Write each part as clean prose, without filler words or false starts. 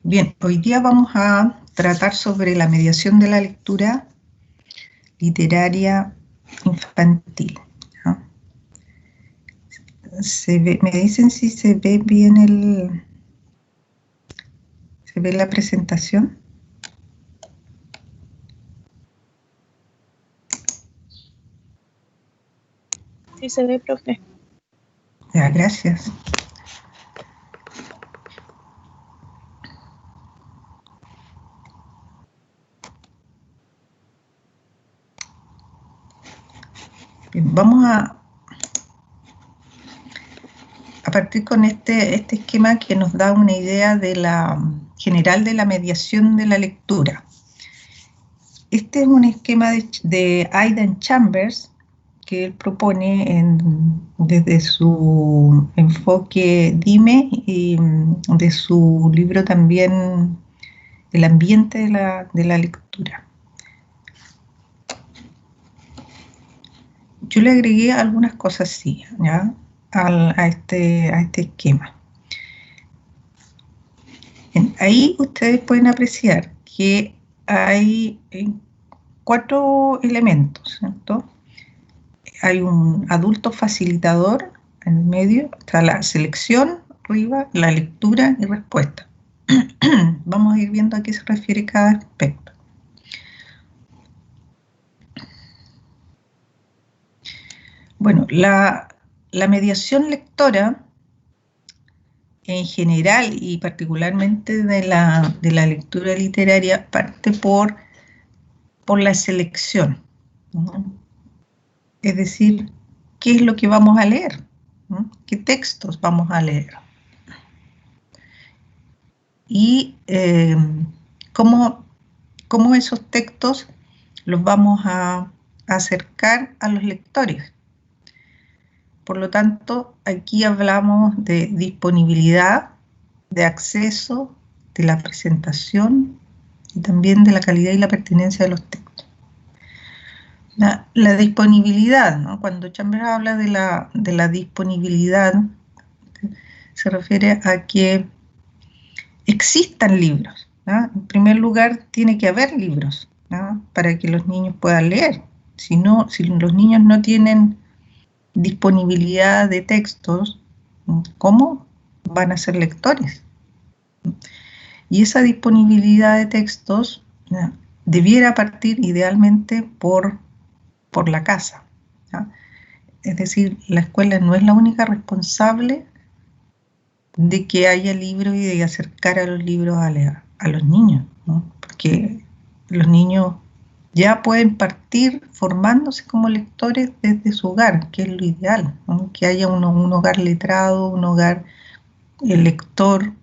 Bien, hoy día vamos a tratar sobre la mediación de la lectura literaria infantil. ¿No? Me dicen si se ve bien ¿se ve la presentación? Sí se ve, profe. Ya, gracias. Bien, vamos a partir con este esquema que nos da una idea de general de la mediación de la lectura. Este es un esquema de Aidan Chambers que él propone desde su enfoque DIME y de su libro también El ambiente de la lectura. Yo le agregué algunas cosas así, ¿ya? a este esquema. Ahí ustedes pueden apreciar que hay 4 elementos, ¿cierto? Hay un adulto facilitador en el medio, está la selección arriba, la lectura y respuesta. Vamos a ir viendo a qué se refiere cada aspecto. Bueno, la mediación lectora en general y particularmente de la lectura literaria parte por la selección, ¿no? Es decir, ¿qué es lo que vamos a leer? ¿No? ¿Qué textos vamos a leer? Y cómo esos textos los vamos a acercar a los lectores. Por lo tanto, aquí hablamos de disponibilidad, de acceso, de la presentación y también de la calidad y la pertinencia de los textos. La disponibilidad, ¿no? Cuando Chambers habla de la disponibilidad, se refiere a que existan libros, ¿no? En primer lugar, tiene que haber libros, ¿no? Para que los niños puedan leer. Si los niños no tienen disponibilidad de textos, ¿cómo van a ser lectores? Y esa disponibilidad de textos, ¿no? Debiera partir idealmente por la casa, ¿no? Es decir, la escuela no es la única responsable de que haya libros y de acercar a los libros a los niños, ¿no? Porque los niños ya pueden partir formándose como lectores desde su hogar, que es lo ideal, ¿no? Que haya un hogar letrado, un hogar lector,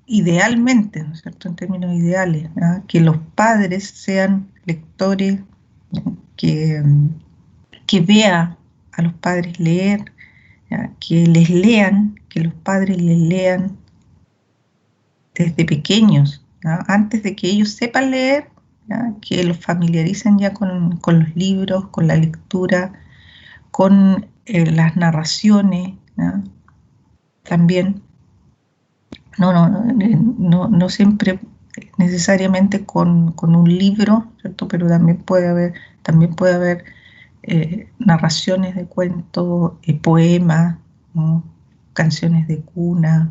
idealmente, ¿no es cierto?, en términos ideales, ¿no? Que los padres sean lectores, ¿no? Que vea a los padres leer, ¿ya? Que les lean, que los padres les lean desde pequeños, ¿no? Antes de que ellos sepan leer, ¿ya? Que los familiaricen ya con los libros, con la lectura, con las narraciones, ¿no? También, no siempre necesariamente con un libro, ¿cierto? Pero también puede haber narraciones de cuentos, poemas, ¿no? Canciones de cuna,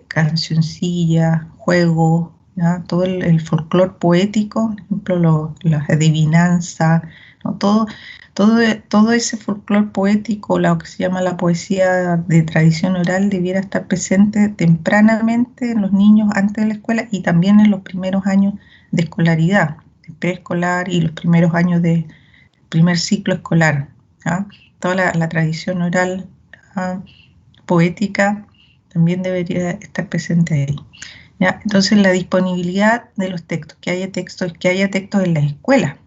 cancioncillas, juegos, ¿ya? Todo el folclore poético, por ejemplo, las adivinanzas, ¿no? Todo ese folclore poético, lo que se llama la poesía de tradición oral, debiera estar presente tempranamente en los niños antes de la escuela y también en los primeros años de escolaridad, de preescolar y los primeros años de primer ciclo escolar, ¿ya? Toda la tradición oral, ¿ya? Poética también debería estar presente ahí, ¿ya? Entonces, la disponibilidad de los textos, que haya textos en las escuelas.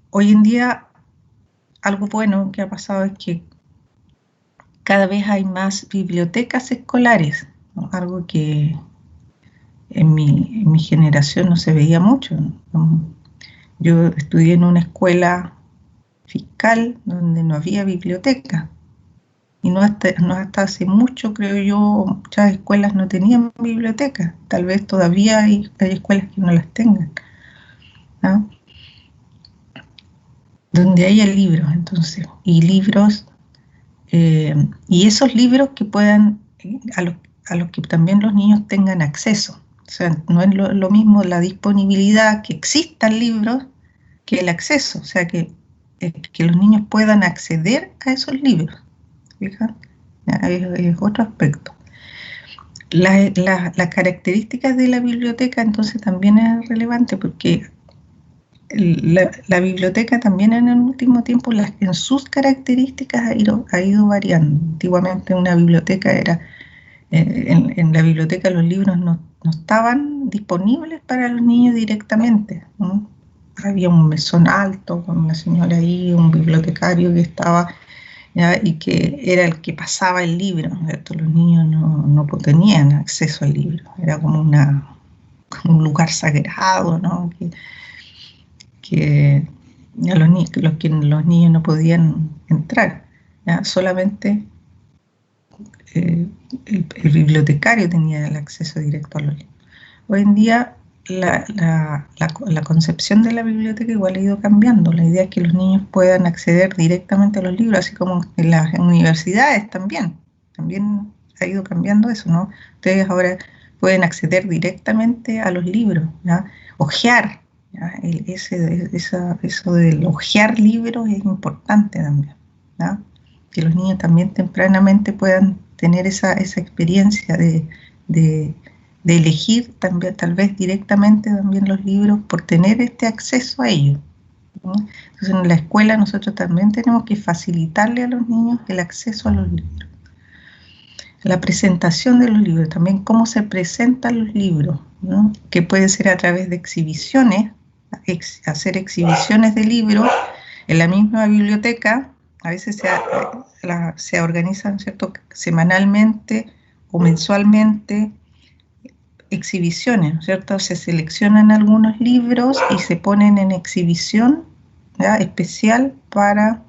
Hoy en día, algo bueno que ha pasado es que cada vez hay más bibliotecas escolares, ¿no? Algo que en mi generación no se veía mucho, ¿no? Yo estudié en una escuela fiscal donde no había biblioteca. Y no hasta hace mucho, creo yo, muchas escuelas no tenían biblioteca. Tal vez todavía hay escuelas que no las tengan, ¿no? Donde haya libros, entonces, y libros, y esos libros que puedan, a los que también los niños tengan acceso. O sea, no es lo mismo la disponibilidad, que existan libros, que el acceso. O sea, que los niños puedan acceder a esos libros. ¿Fija? Es otro aspecto. Las características de la biblioteca entonces también es relevante, porque la biblioteca también en el último tiempo, en sus características, ha ido variando. Antiguamente una biblioteca era, en la biblioteca los libros no estaban disponibles para los niños directamente, ¿no? Había un mesón alto con una señora ahí, un bibliotecario que estaba, ¿ya? Y que era el que pasaba el libro, ¿cierto? Los niños no tenían acceso al libro, era como un lugar sagrado, ¿no? Que los niños no podían entrar, ¿ya? Solamente el bibliotecario tenía el acceso directo a los libros. Hoy en día la concepción de la biblioteca igual ha ido cambiando. La idea es que los niños puedan acceder directamente a los libros, así como en las universidades también ha ido cambiando eso, ¿no? Ustedes ahora pueden acceder directamente a los libros, ¿ya? Ojear, ¿ya? Eso del ojear libros es importante también, ¿ya? Que los niños también tempranamente puedan tener esa experiencia de elegir también, tal vez directamente también los libros, por tener este acceso a ellos, ¿no? Entonces en la escuela nosotros también tenemos que facilitarle a los niños el acceso a los libros. La presentación de los libros, también cómo se presentan los libros, ¿no? Que puede ser a través de exhibiciones, hacer exhibiciones de libros en la misma biblioteca. A veces se organizan, ¿cierto?, semanalmente o mensualmente exhibiciones, ¿no es cierto? Se seleccionan algunos libros y se ponen en exhibición, ¿ya?, especial para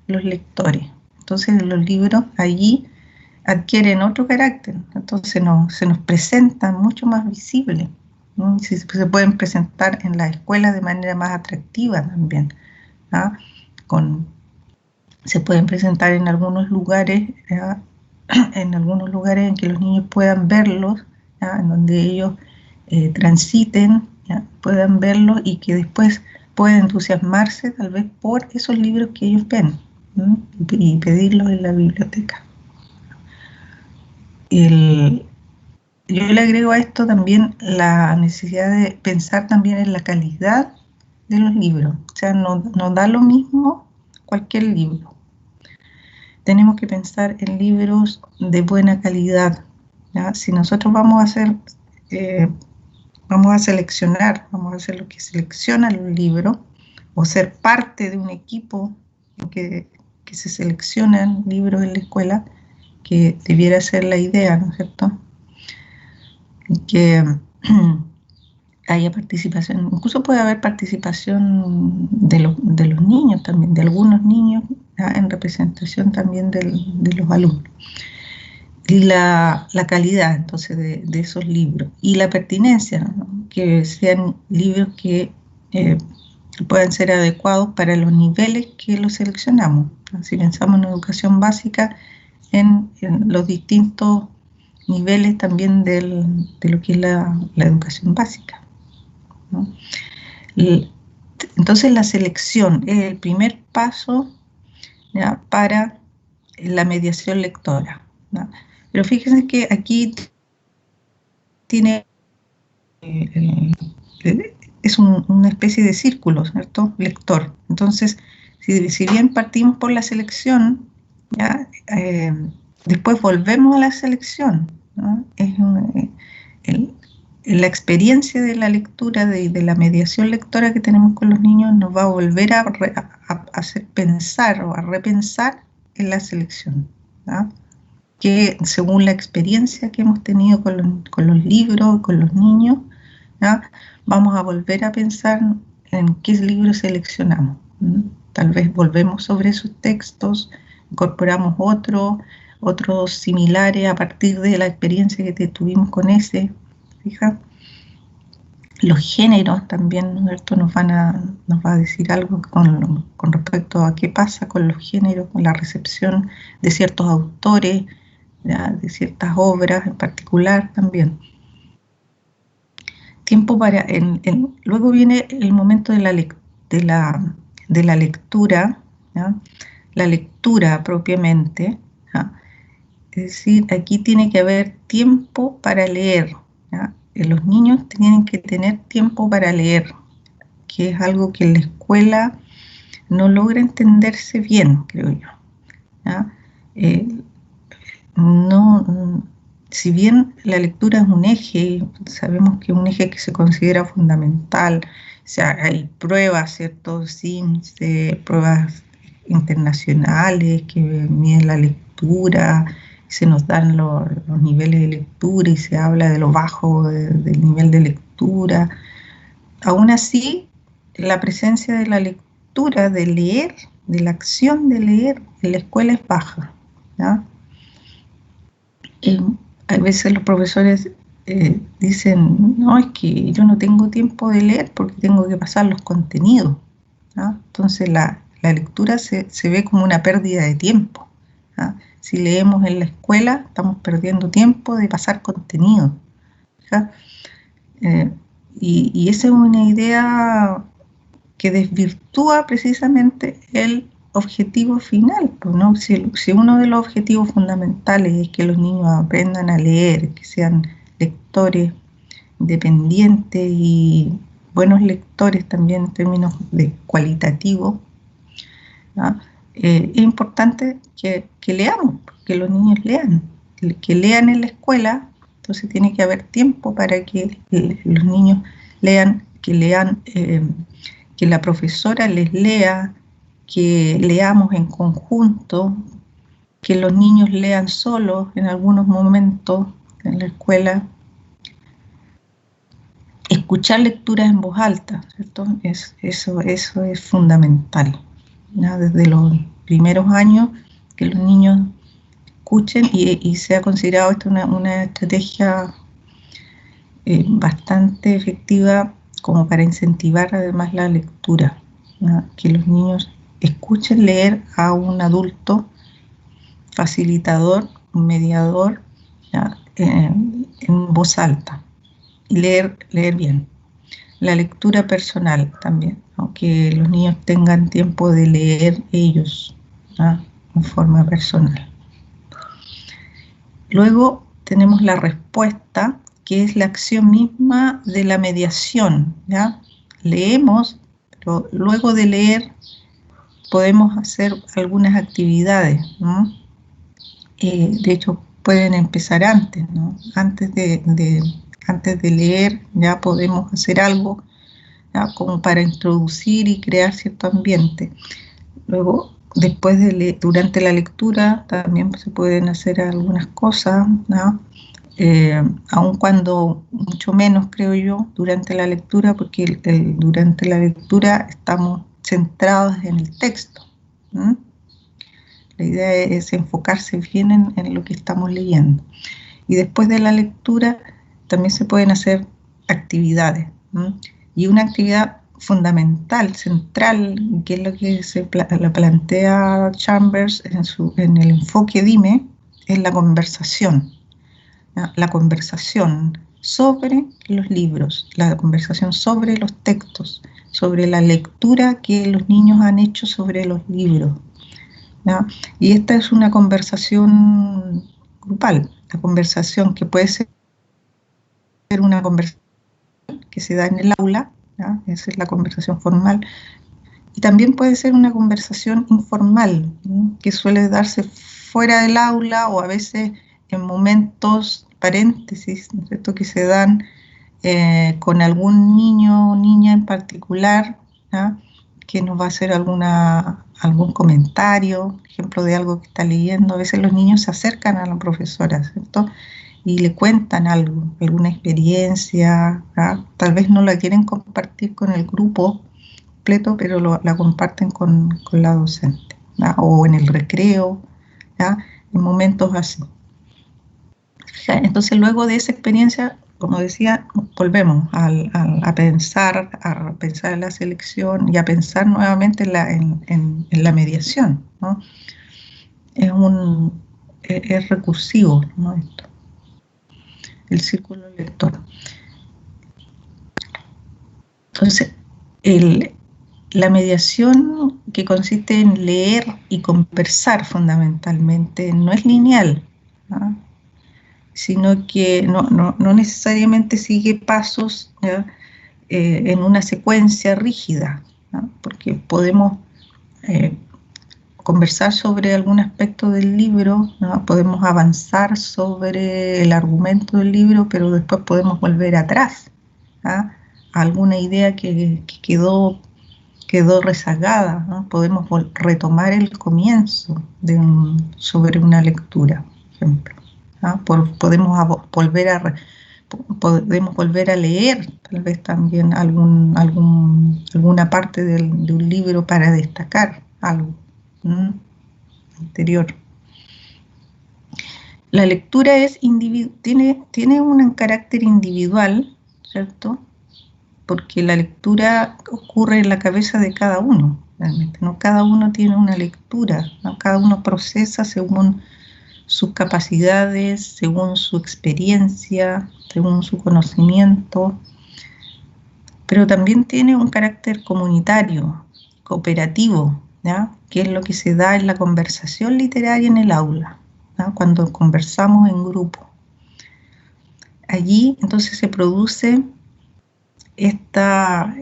los lectores. Entonces los libros allí adquieren otro carácter, entonces se nos presentan mucho más visibles, ¿no? Se pueden presentar en la escuela de manera más atractiva también, ¿ah? Se pueden presentar en algunos lugares, ¿ya?, en algunos lugares en que los niños puedan verlos, ¿ya?, en donde ellos transiten, ¿ya?, puedan verlos y que después puedan entusiasmarse tal vez por esos libros que ellos ven, ¿no?, y pedirlos en la biblioteca. Yo le agrego a esto también la necesidad de pensar también en la calidad de los libros. O sea, no da lo mismo cualquier libro. Tenemos que pensar en libros de buena calidad, ¿ya? Si nosotros vamos a seleccionar, vamos a hacer lo que selecciona los libros, o ser parte de un equipo que se seleccionan libros en la escuela, que debiera ser la idea, ¿no es cierto?, que haya participación, incluso puede haber participación de los niños también, de algunos niños, ¿ya?, en representación también de los alumnos. Y la calidad entonces de esos libros, y la pertinencia, ¿no?, que sean libros que puedan ser adecuados para los niveles que los seleccionamos. Si pensamos en educación básica, en los distintos niveles también de lo que es la educación básica, ¿no? Entonces la selección es el primer paso, ¿ya?, para la mediación lectora, ¿no? Pero fíjense que aquí tiene es una especie de círculo, ¿cierto?, lector. Entonces, si bien partimos por la selección, ¿ya?, después volvemos a la selección, ¿no? La experiencia de la lectura, de la mediación lectora que tenemos con los niños, nos va a volver a hacer pensar o a repensar en la selección, ¿no?, que según la experiencia que hemos tenido con los libros, con los niños, ¿ya?, vamos a volver a pensar en qué libros seleccionamos, ¿no? Tal vez volvemos sobre esos textos, incorporamos otros similares a partir de la experiencia que tuvimos con ese, fija. Los géneros también, ¿no es cierto?, nos va a decir algo con respecto a qué pasa con los géneros, con la recepción de ciertos autores, ¿ya?, de ciertas obras en particular también. Tiempo para... luego viene el momento de la lectura, ¿ya?, la lectura propiamente, ¿ya? Es decir, aquí tiene que haber tiempo para leer, ¿ya? Los niños tienen que tener tiempo para leer, que es algo que en la escuela no logra entenderse bien, creo yo, ¿ya? Si bien la lectura es un eje, sabemos que es un eje que se considera fundamental, o sea, hay pruebas, ¿cierto?, SIMS, pruebas internacionales que miden la lectura, se nos dan los niveles de lectura y se habla de lo bajo del nivel de lectura. Aún así, la presencia de la lectura, de leer, de la acción de leer en la escuela es baja, ¿ya? A veces los profesores dicen, no, es que yo no tengo tiempo de leer porque tengo que pasar los contenidos, ¿no? Entonces la lectura se ve como una pérdida de tiempo, ¿no? Si leemos en la escuela, estamos perdiendo tiempo de pasar contenido, ¿no? Y esa es una idea que desvirtúa precisamente el objetivo final, ¿no? Si uno de los objetivos fundamentales es que los niños aprendan a leer, que sean lectores independientes y buenos lectores también en términos de cualitativo, ¿no? Es importante que leamos, que los niños lean, que lean en la escuela. Entonces tiene que haber tiempo para que los niños lean, que la profesora les lea, que leamos en conjunto, que los niños lean solos en algunos momentos en la escuela. Escuchar lecturas en voz alta, ¿cierto? Eso es fundamental, ¿no? Desde los primeros años que los niños escuchen y se ha considerado esto una estrategia bastante efectiva como para incentivar además la lectura, ¿no? Que los niños escuchen leer a un adulto facilitador, un mediador, en voz alta y leer bien. La lectura personal también, aunque los niños tengan tiempo de leer ellos, ¿no?, en forma personal. Luego tenemos la respuesta, que es la acción misma de la mediación, ¿ya? Leemos, pero luego de leer podemos hacer algunas actividades, ¿no? De hecho, pueden empezar antes, ¿no? Antes de leer ya podemos hacer algo, ¿ya?, como para introducir y crear cierto ambiente. Luego, después durante la lectura también se pueden hacer algunas cosas, ¿no? Aun cuando mucho menos, creo yo, durante la lectura, porque durante la lectura estamos centrados en el texto, ¿sí? La idea es enfocarse bien en lo que estamos leyendo. Y después de la lectura también se pueden hacer actividades, ¿sí? Y una actividad fundamental, central, que es lo que la plantea Chambers en el enfoque DIME, es la conversación. ¿No? La conversación sobre los libros, la conversación sobre los textos, sobre la lectura que los niños han hecho sobre los libros, ¿no? Y esta es una conversación grupal, la conversación que puede ser una conversación que se da en el aula, ¿no? Esa es la conversación formal, y también puede ser una conversación informal, ¿no?, que suele darse fuera del aula o a veces en momentos paréntesis, ¿no es cierto?, que se dan con algún niño o niña en particular, ¿no?, que nos va a hacer algún comentario, ejemplo de algo que está leyendo. A veces los niños se acercan a la profesora, ¿cierto?, y le cuentan algo, alguna experiencia, ¿no? Tal vez no la quieren compartir con el grupo completo, pero la comparten con la docente. ¿ya? O en el recreo, ¿ya? En momentos así. Entonces, luego de esa experiencia, como decía, volvemos a pensar en la selección y a pensar nuevamente en la mediación, ¿no? Es recursivo, ¿no? Esto, el círculo lector. Entonces, la mediación, que consiste en leer y conversar fundamentalmente, no es lineal, ¿no? Sino que no necesariamente sigue pasos, ¿ya? En una secuencia rígida, ¿no? Porque podemos conversar sobre algún aspecto del libro, ¿no? Podemos avanzar sobre el argumento del libro, pero después podemos volver atrás, ¿ah? A alguna idea que quedó rezagada, ¿no? Podemos retomar el comienzo sobre una lectura, por ejemplo, ¿ah? Podemos volver a leer tal vez también alguna parte de un libro para destacar algo anterior. La lectura tiene un carácter individual, ¿cierto? Porque la lectura ocurre en la cabeza de cada uno, realmente, ¿no? Cada uno tiene una lectura, ¿no? Cada uno procesa según sus capacidades, según su experiencia, según su conocimiento, pero también tiene un carácter comunitario, cooperativo, ¿ya? Que es lo que se da en la conversación literaria en el aula, ¿ya? Cuando conversamos en grupo. Allí entonces se produce esta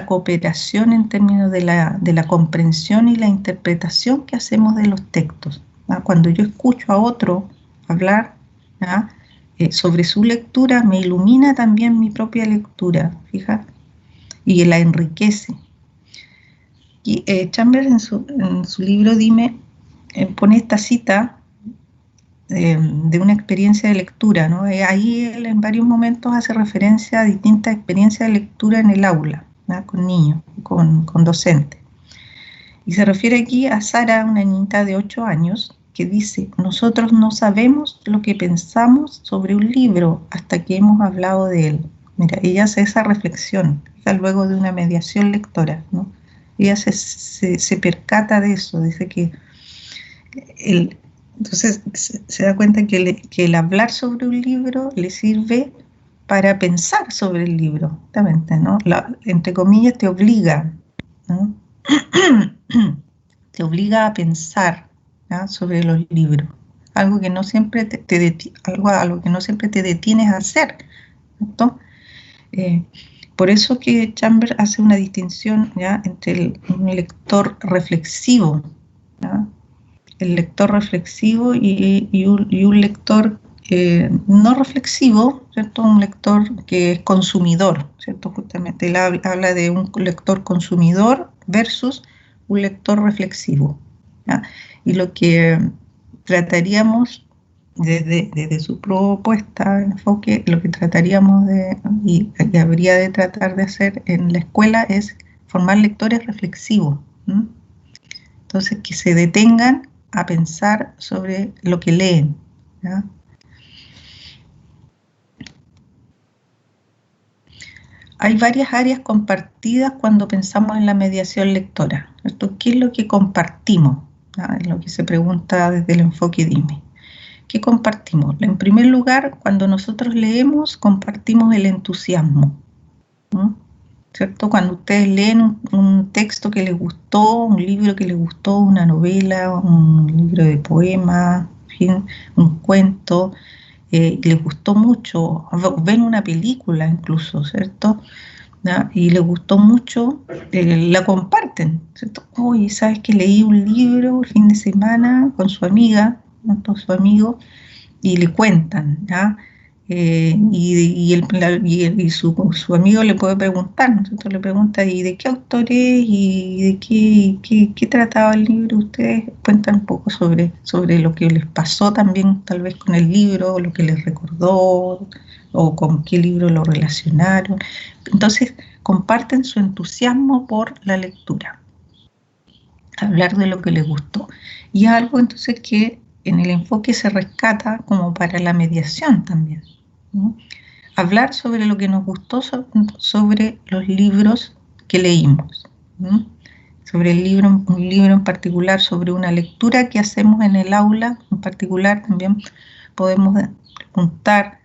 cooperación en términos de la comprensión y la interpretación que hacemos de los textos, ¿no? Cuando yo escucho a otro hablar, ¿no? Sobre su lectura, me ilumina también mi propia lectura, fíjate, y la enriquece. Y Chambers en su libro Dime pone esta cita de una experiencia de lectura, ¿no? Ahí él en varios momentos hace referencia a distintas experiencias de lectura en el aula, ¿no? Con niños, con docentes. Y se refiere aquí a Sara, una niñita de 8 años, que dice: nosotros no sabemos lo que pensamos sobre un libro hasta que hemos hablado de él. Mira, ella hace esa reflexión, luego de una mediación lectora, ¿no? Ella se percata de eso, dice que entonces se da cuenta que el hablar sobre un libro le sirve para pensar sobre el libro, justamente, ¿no? Entre comillas, te obliga, ¿no? Te obliga a pensar, ¿no? Sobre los libros, algo que no siempre algo que no siempre te detienes a hacer, ¿no? Por eso que Chambers hace una distinción, ¿ya? Entre un lector reflexivo, ¿no? El lector reflexivo y un lector no reflexivo, ¿cierto? Un lector que es consumidor, ¿cierto? Justamente él habla de un lector consumidor versus un lector reflexivo, ¿ya? Y lo que trataríamos desde su propuesta de enfoque, lo que trataríamos y habría de tratar de hacer en la escuela es formar lectores reflexivos, ¿no? Entonces, que se detengan a pensar sobre lo que leen, ¿ya? Hay varias áreas compartidas cuando pensamos en la mediación lectora, ¿cierto? ¿Qué es lo que compartimos? ¿Ya? Es lo que se pregunta desde el enfoque Dime. ¿Qué compartimos? En primer lugar, cuando nosotros leemos, compartimos el entusiasmo, ¿no? ¿Cierto? Cuando ustedes leen un texto que les gustó, un libro que les gustó, una novela, un libro de poemas, en fin, un cuento, les gustó mucho, ven una película incluso, ¿cierto? ¿Ya? Y les gustó mucho, la comparten, ¿cierto? Oye, ¿sabes que leí un libro el fin de semana con su amiga, ¿no? Con su amigo, y le cuentan, ¿ya? Y su amigo le puede preguntar, ¿no? Entonces le pregunta: ¿y de qué autor es? ¿Y de qué trataba el libro? Ustedes cuentan un poco sobre lo que les pasó también, tal vez con el libro, o lo que les recordó, o con qué libro lo relacionaron. Entonces comparten su entusiasmo por la lectura. hablar de lo que les gustó. Y algo entonces que en el enfoque se rescata como para la mediación también, ¿no? Hablar sobre lo que nos gustó, sobre los libros que leímos, ¿no? Sobre el libro, un libro en particular, sobre una lectura que hacemos en el aula en particular. También podemos preguntar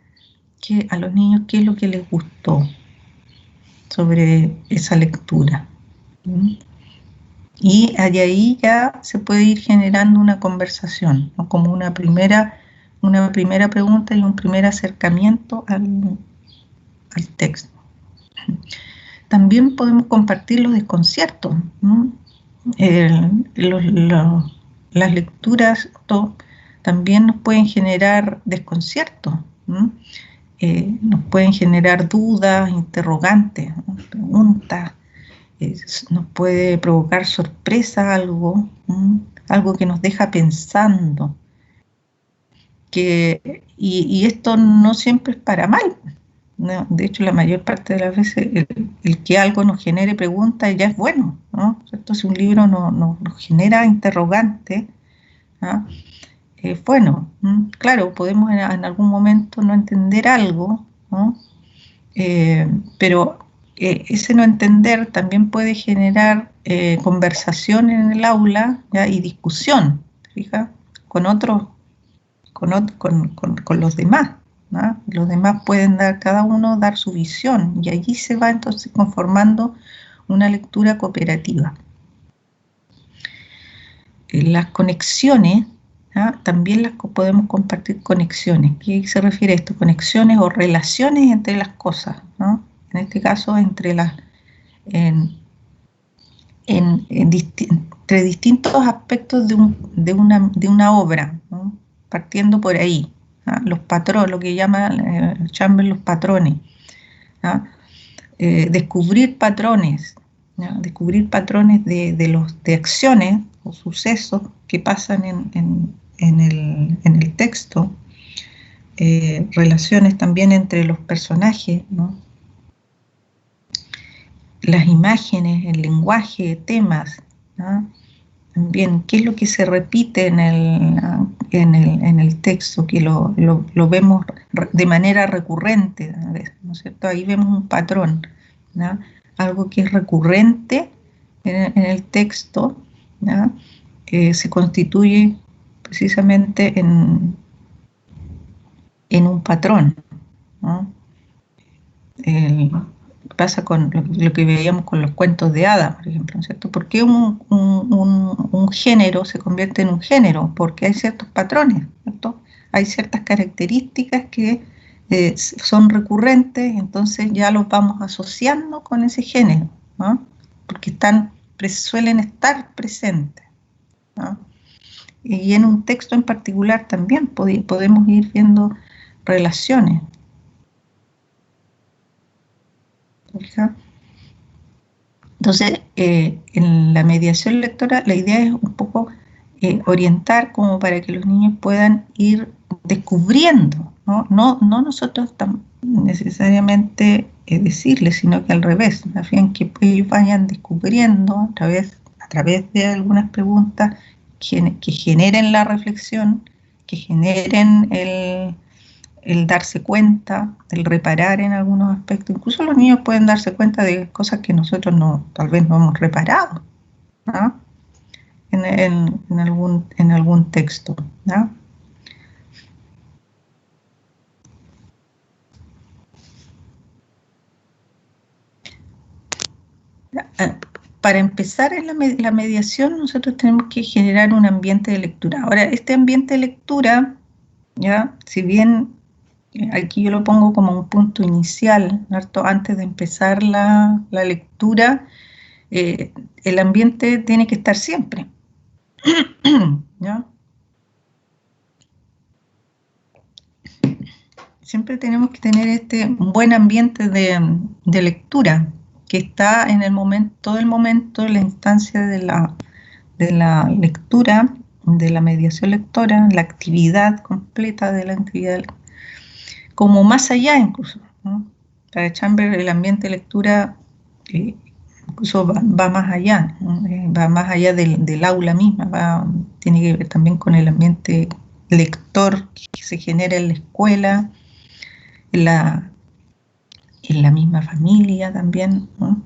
a los niños qué es lo que les gustó sobre esa lectura, ¿no? Y ahí ya se puede ir generando una conversación, ¿no? Como una primera pregunta y un primer acercamiento al texto. También podemos compartir los desconciertos, ¿no? Las lecturas también nos pueden generar desconciertos, ¿no? Nos pueden generar dudas, interrogantes, ¿no? Preguntas. Nos puede provocar sorpresa algo, algo que nos deja pensando. Y esto no siempre es para mal, ¿no? De hecho, la mayor parte de las veces el que algo nos genere preguntas ya es bueno, ¿no? Entonces, si un libro nos genera interrogantes, ¿no? Bueno, claro, podemos en algún momento no entender algo, ¿no? Pero ese no entender también puede generar conversación en el aula, ¿ya? Y discusión, ¿fija? Con otros, con los demás, ¿no? Los demás pueden cada uno dar su visión, y allí se va entonces conformando una lectura cooperativa. Las conexiones, ¿ah? También las podemos compartir conexiones. ¿Qué se refiere a esto? Conexiones o relaciones entre las cosas, ¿no? En este caso, entre distintos aspectos de una obra, ¿no? Partiendo por ahí, ¿no? Los patrones, lo que llama Chambers los patrones, ¿no? Descubrir patrones, ¿no? Descubrir patrones de acciones o sucesos que pasan en el texto, relaciones también entre los personajes, ¿no? Las imágenes, el lenguaje, temas, ¿no? También, ¿qué es lo que se repite en el texto? Que lo vemos de manera recurrente, ¿no es cierto? Ahí vemos un patrón, ¿no? Algo que es recurrente en el texto, ¿no? Se constituye precisamente en un patrón, ¿no? Pasa con lo que veíamos con los cuentos de hadas, por ejemplo, ¿no es cierto? ¿Por qué un género se convierte en un género? Porque hay ciertos patrones, ¿cierto? Hay ciertas características que son recurrentes, entonces ya los vamos asociando con ese género, ¿no? Porque suelen estar presentes, ¿no? Y en un texto en particular también podemos ir viendo relaciones. Entonces, en la mediación lectora, la idea es un poco orientar como para que los niños puedan ir descubriendo, ¿no? No nosotros necesariamente decirles, sino que al revés, más bien que ellos vayan descubriendo a través de algunas preguntas que generen la reflexión, que generen el darse cuenta, el reparar en algunos aspectos. Incluso los niños pueden darse cuenta de cosas que nosotros tal vez no hemos reparado, ¿no? en algún texto, ¿no? Para empezar en la mediación, nosotros tenemos que generar un ambiente de lectura. Ahora, este ambiente de lectura, ¿ya? Si bien aquí yo lo pongo como un punto inicial, ¿cierto? Antes de empezar la lectura, el ambiente tiene que estar siempre, ¿ya? Siempre tenemos que tener un buen ambiente de lectura, que está en todo el momento, en la instancia de la lectura, de la mediación lectora, la actividad completa de la actividad, como más allá incluso, ¿no? Para Chambers el ambiente de lectura incluso va más allá, ¿no? va más allá del aula misma, tiene que ver también con el ambiente lector que se genera en la escuela, en la misma familia también, ¿no?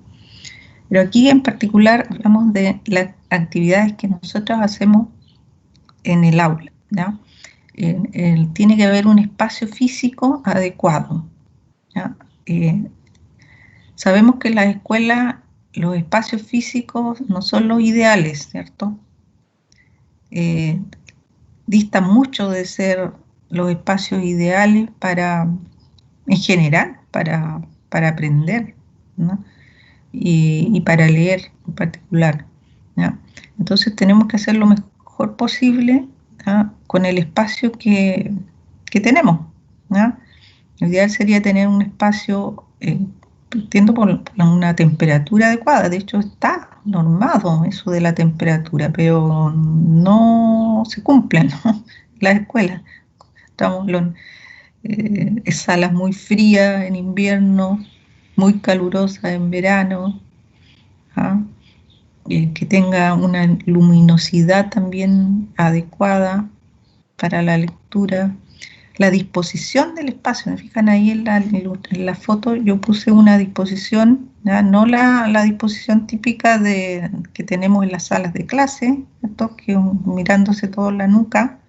Pero aquí en particular hablamos de las actividades que nosotros hacemos en el aula, ¿ya? Tiene que haber un espacio físico adecuado, ¿ya? Sabemos que en las escuelas los espacios físicos no son los ideales, ¿cierto? Distan mucho de ser los espacios ideales en general, para aprender, ¿no? Y para leer en particular, ¿ya? Entonces tenemos que hacer lo mejor posible, ¿ya? Con el espacio que tenemos, ¿ya? Lo ideal sería tener un espacio, entiendo, por una temperatura adecuada. De hecho, está normado eso de la temperatura, pero no se cumple, ¿no? Las escuelas. Estamos salas muy frías en invierno, muy calurosas en verano, ¿ah? Que tenga una luminosidad también adecuada para la lectura. La disposición del espacio, ¿me fijan ahí en la foto? Yo puse una disposición, ¿ya? No la disposición típica que tenemos en las salas de clase, ¿cierto? Que mirándose todo la nuca,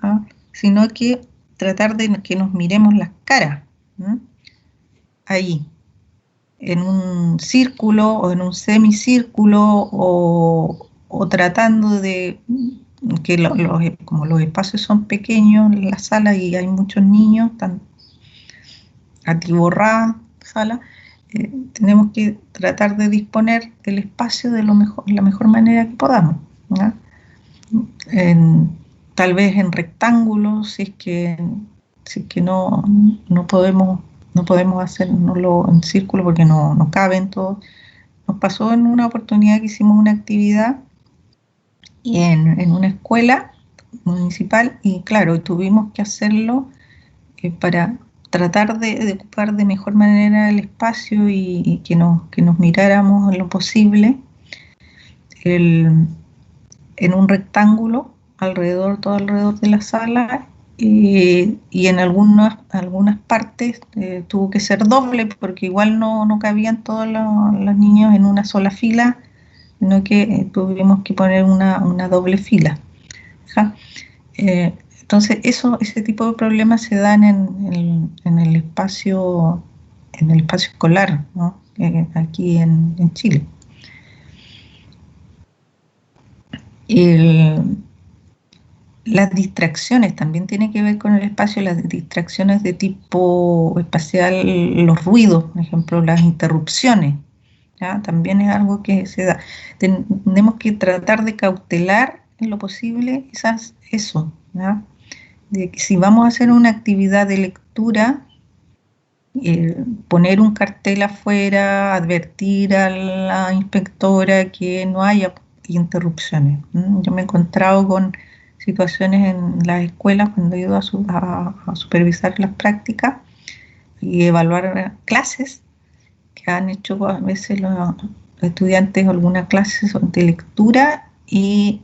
¿ah? Sino que tratar de que nos miremos las caras, ¿no? Ahí, en un círculo o en un semicírculo o tratando de que como los espacios son pequeños en la sala y hay muchos niños, tan atiborrada sala, tenemos que tratar de disponer del espacio de la mejor manera que podamos, ¿no? Tal vez en rectángulos, si es que no podemos hacerlo en círculo porque no caben todos. Nos pasó en una oportunidad que hicimos una actividad en una escuela municipal y claro, tuvimos que hacerlo para tratar de ocupar de mejor manera el espacio y que nos miráramos en lo posible en un rectángulo todo alrededor de la sala, y en algunas partes tuvo que ser doble porque igual no cabían todos los niños en una sola fila, sino que tuvimos que poner una doble fila, ¿ja? Entonces ese tipo de problemas se dan en el espacio escolar, ¿no? Aquí en Chile. Las distracciones también tienen que ver con el espacio, las distracciones de tipo espacial, los ruidos, por ejemplo, las interrupciones, ¿ya? También es algo que se da. Tenemos que tratar de cautelar en lo posible eso, ¿ya? De que si vamos a hacer una actividad de lectura, poner un cartel afuera, advertir a la inspectora que no haya interrupciones. Yo me he encontrado con situaciones en las escuelas cuando he ido a supervisar las prácticas y evaluar clases que han hecho a veces los estudiantes alguna clase de lectura e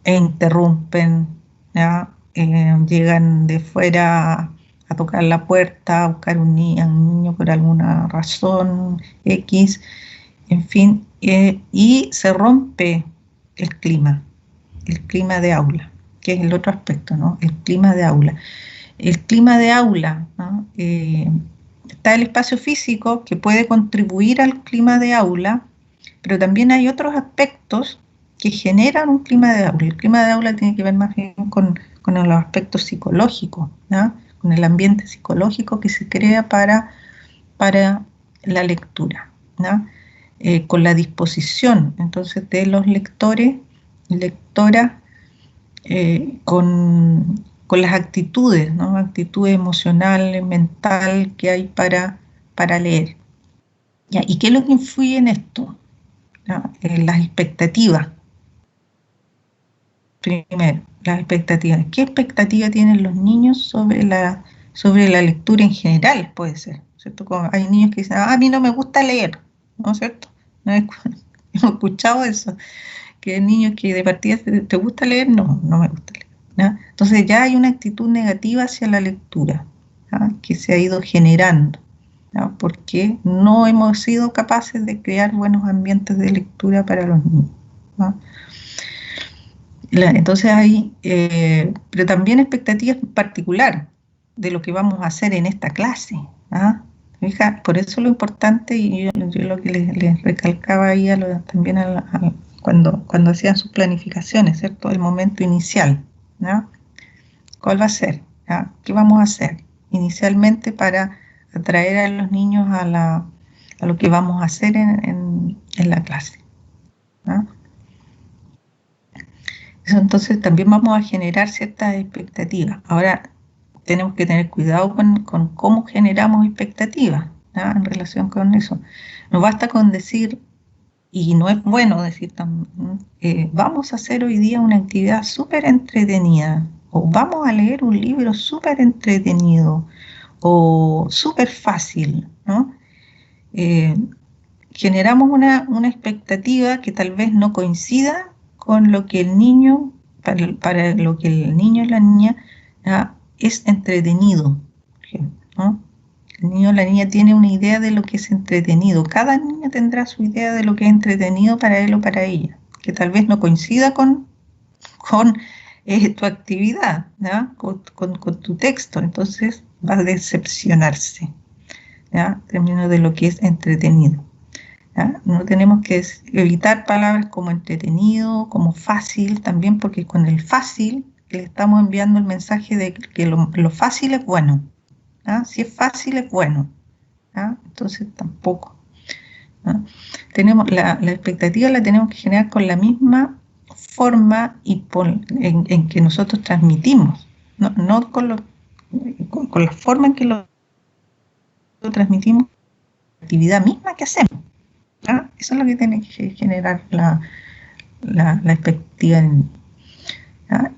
interrumpen, ¿ya? Llegan de fuera a tocar la puerta, a buscar un niño por alguna razón X, en fin, y se rompe el clima de aula, que es el otro aspecto, ¿no? El clima de aula. El clima de aula, ¿no? Está el espacio físico que puede contribuir al clima de aula, pero también hay otros aspectos que generan un clima de aula. El clima de aula tiene que ver más bien con los aspectos psicológicos, ¿no? Con el ambiente psicológico que se crea para la lectura, ¿no? Con la disposición entonces de los lectores y lectoras, con las actitudes, ¿no? Actitudes emocionales, mental que hay para leer. ¿Ya? ¿Y qué es lo que influye en esto? ¿No? Las expectativas. Primero, las expectativas. ¿Qué expectativa tienen los niños sobre la lectura en general? Puede ser, ¿cierto? Como hay niños que dicen, a mí no me gusta leer, ¿no es cierto? No es Hemos escuchado eso, que hay niños que de partida te gusta leer, no, no me gusta leer, ¿ya? Entonces ya hay una actitud negativa hacia la lectura, ¿ya? Que se ha ido generando, ¿ya? Porque no hemos sido capaces de crear buenos ambientes de lectura para los niños, ¿ya? Entonces hay, pero también expectativas particular de lo que vamos a hacer en esta clase, ¿ah? Fija, por eso lo importante, y yo lo que les recalcaba ahí también cuando hacían sus planificaciones, ¿cierto? El momento inicial, ¿no? ¿Cuál va a ser? ¿Ya? ¿Qué vamos a hacer inicialmente para atraer a los niños a lo que vamos a hacer en la clase, ¿no? Entonces también vamos a generar ciertas expectativas. Ahora tenemos que tener cuidado con cómo generamos expectativas, ¿ya? En relación con eso. No basta con decir, y no es bueno decir vamos a hacer hoy día una actividad súper entretenida, o vamos a leer un libro súper entretenido, o súper fácil, ¿no? Generamos una expectativa que tal vez no coincida con lo que el niño, para lo que el niño y la niña es entretenido, ¿no? El niño o la niña tiene una idea de lo que es entretenido. Cada niña tendrá su idea de lo que es entretenido para él o para ella, que tal vez no coincida con tu actividad, ¿ya? Con tu texto. Entonces va a decepcionarse, ¿ya? En términos de lo que es entretenido, ¿ya? No tenemos que evitar palabras como entretenido, como fácil, también porque con el fácil le estamos enviando el mensaje de que lo fácil es bueno, ¿ya? Si es fácil es bueno, ¿ya? Entonces tampoco, ¿ya? Tenemos la expectativa la tenemos que generar con la misma forma y en que nosotros transmitimos, no con la forma en que lo transmitimos, la actividad misma que hacemos, ¿ya? Eso es lo que tiene que generar la expectativa. ¿Ya?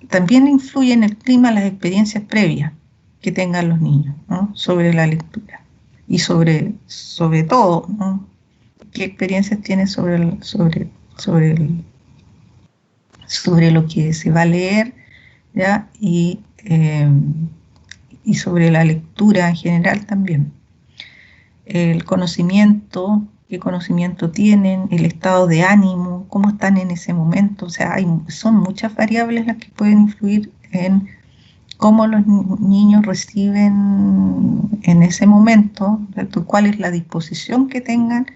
También influye en el clima las experiencias previas que tengan los niños, ¿no? Sobre la lectura y sobre todo, ¿no? Qué experiencias tienen sobre lo que se va a leer, ¿ya? Y sobre la lectura en general también. El conocimiento, qué conocimiento tienen, el estado de ánimo, cómo están en ese momento. O sea, son muchas variables las que pueden influir en cómo los niños reciben en ese momento, ¿cierto? Cuál es la disposición que tengan,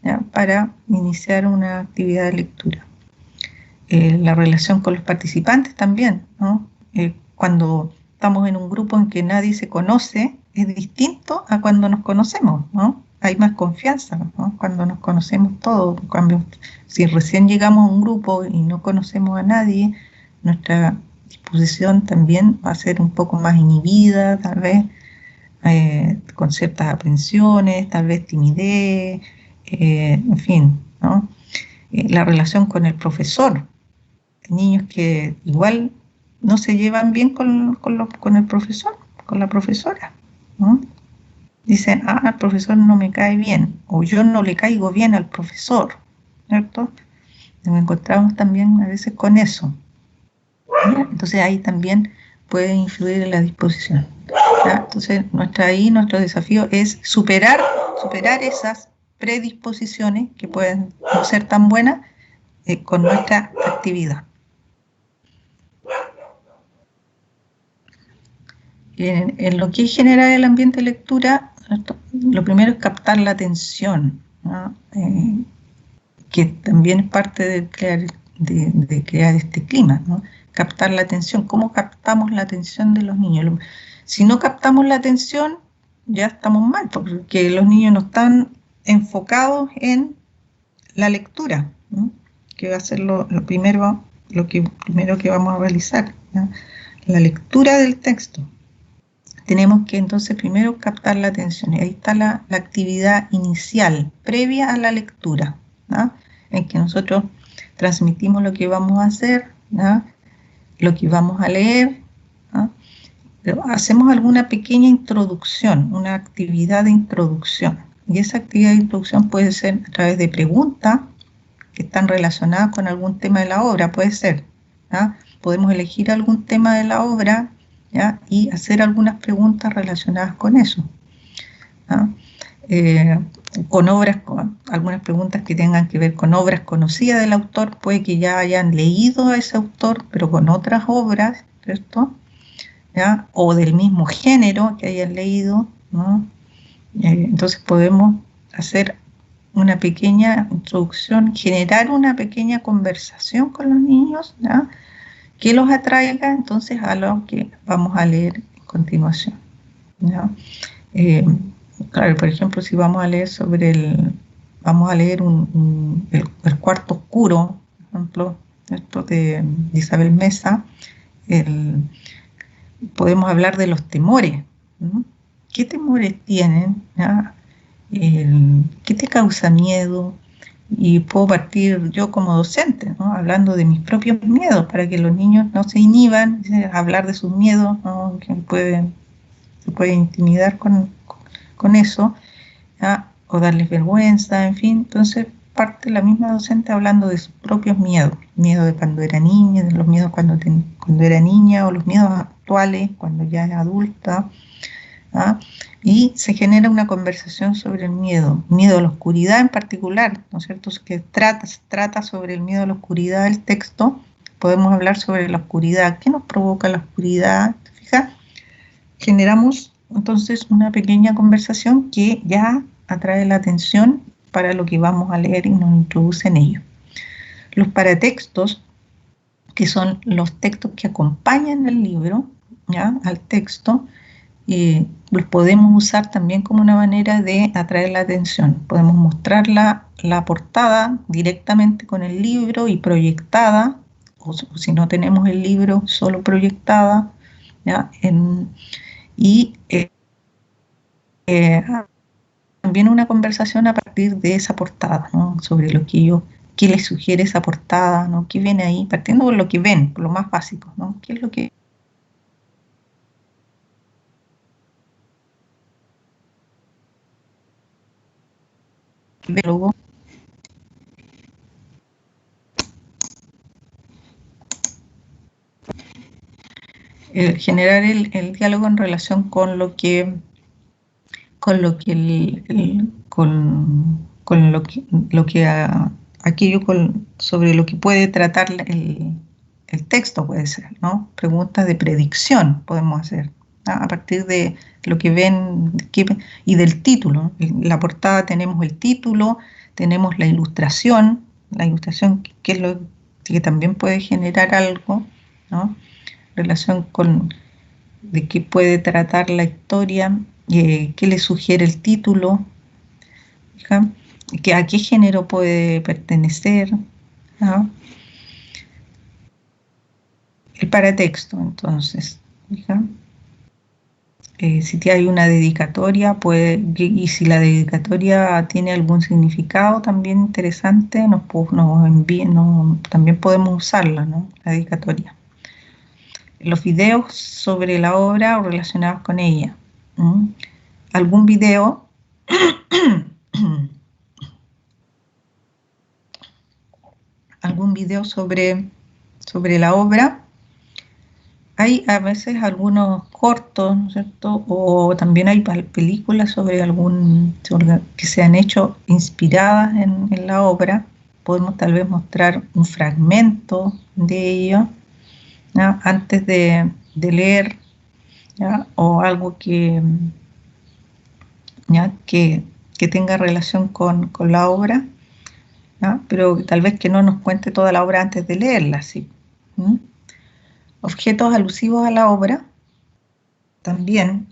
¿ya? Para iniciar una actividad de lectura. La relación con los participantes también, ¿no? Cuando estamos en un grupo en que nadie se conoce, es distinto a cuando nos conocemos, ¿no? Hay más confianza, ¿no? Cuando nos conocemos todos. Si recién llegamos a un grupo y no conocemos a nadie, nuestra disposición también va a ser un poco más inhibida, tal vez, con ciertas aprensiones, tal vez timidez, en fin, ¿no? La relación con el profesor. Niños que igual no se llevan bien con el profesor, con la profesora, ¿no? Dicen, el profesor no me cae bien, o yo no le caigo bien al profesor, ¿cierto? Nos encontramos también a veces con eso, ¿ya? Entonces ahí también puede influir en la disposición, ¿ya? Entonces nuestro desafío es superar esas predisposiciones que pueden no ser tan buenas con nuestra actividad. En lo que genera el ambiente de lectura, lo primero es captar la atención, ¿no? Que también es parte de crear este clima, ¿no? Captar la atención. ¿Cómo captamos la atención de los niños? Si no captamos la atención, ya estamos mal, porque los niños no están enfocados en la lectura, ¿no? Que va a ser lo primero que vamos a realizar, ¿no? La lectura del texto. Tenemos que entonces primero captar la atención. Y ahí está la actividad inicial, previa a la lectura, ¿no? En que nosotros transmitimos lo que vamos a hacer, ¿no? Lo que vamos a leer, ¿no? Pero hacemos alguna pequeña introducción, una actividad de introducción, Y esa actividad de introducción puede ser a través de preguntas que están relacionadas con algún tema de la obra, puede ser. ¿Ya? Podemos elegir algún tema de la obra, ¿ya? Y hacer algunas preguntas relacionadas con eso. ¿Ya? Con obras, con algunas preguntas que tengan que ver con obras conocidas del autor, puede que ya hayan leído a ese autor, pero con otras obras, ¿cierto? ¿Ya? O del mismo género que hayan leído, ¿no? Entonces podemos hacer una pequeña introducción, generar una pequeña conversación con los niños, ¿ya? Que los atraiga entonces a lo que vamos a leer a continuación, ¿ya? Claro, por ejemplo, si vamos a leer vamos a leer el cuarto oscuro, por ejemplo, esto de Isabel Mesa, podemos hablar de los temores, ¿no? ¿Qué temores tienen? ¿Ya? ¿Qué te causa miedo? Y puedo partir yo como docente, ¿no? Hablando de mis propios miedos, para que los niños no se inhiban a hablar de sus miedos, ¿no? Que se puede intimidar con eso, ¿ya? O darles vergüenza, en fin. Entonces parte la misma docente hablando de sus propios miedos, miedo de cuando era niña, de los miedos cuando era niña, o los miedos actuales cuando ya es adulta, ¿ah? Y se genera una conversación sobre el miedo a la oscuridad en particular, ¿no es cierto? Que trata sobre el miedo a la oscuridad del texto. Podemos hablar sobre la oscuridad. ¿Qué nos provoca la oscuridad? ¿Te fijas? Generamos entonces una pequeña conversación que ya atrae la atención para lo que vamos a leer y nos introduce en ello. Los paratextos, que son los textos que acompañan el libro, ¿ya? Al texto, los podemos usar también como una manera de atraer la atención. Podemos mostrar la portada directamente con el libro y proyectada, o si no tenemos el libro, solo proyectada, ¿ya? Y también una conversación a partir de esa portada, ¿no? Sobre lo que qué les sugiere esa portada, ¿no? ¿Qué viene ahí? Partiendo por lo que ven, por lo más básico, ¿no? ¿Qué es lo que ve luego? Generar el diálogo en relación con lo que aquello sobre lo que puede tratar el texto, puede ser, ¿no? Preguntas de predicción podemos hacer, ¿no? A partir de lo que ven y del título. En la portada tenemos el título, tenemos la ilustración que es lo que también puede generar algo, ¿no? En relación con de qué puede tratar la historia, qué le sugiere el título, ¿ja? A qué género puede pertenecer, ¿ja? El paratexto, entonces, ¿ja? Si hay una dedicatoria, y si la dedicatoria tiene algún significado también interesante, también podemos usarla, ¿no? La dedicatoria. Los videos sobre la obra o relacionados con ella. Algún video algún video sobre la obra. Hay a veces algunos cortos, ¿no es cierto? O también hay películas que se han hecho inspiradas en la obra. Podemos tal vez mostrar un fragmento de ello, ¿ya? Antes de leer, ¿ya? O algo ¿ya? que tenga relación con la obra, ¿ya? Pero tal vez que no nos cuente toda la obra antes de leerla, ¿sí? Objetos alusivos a la obra. También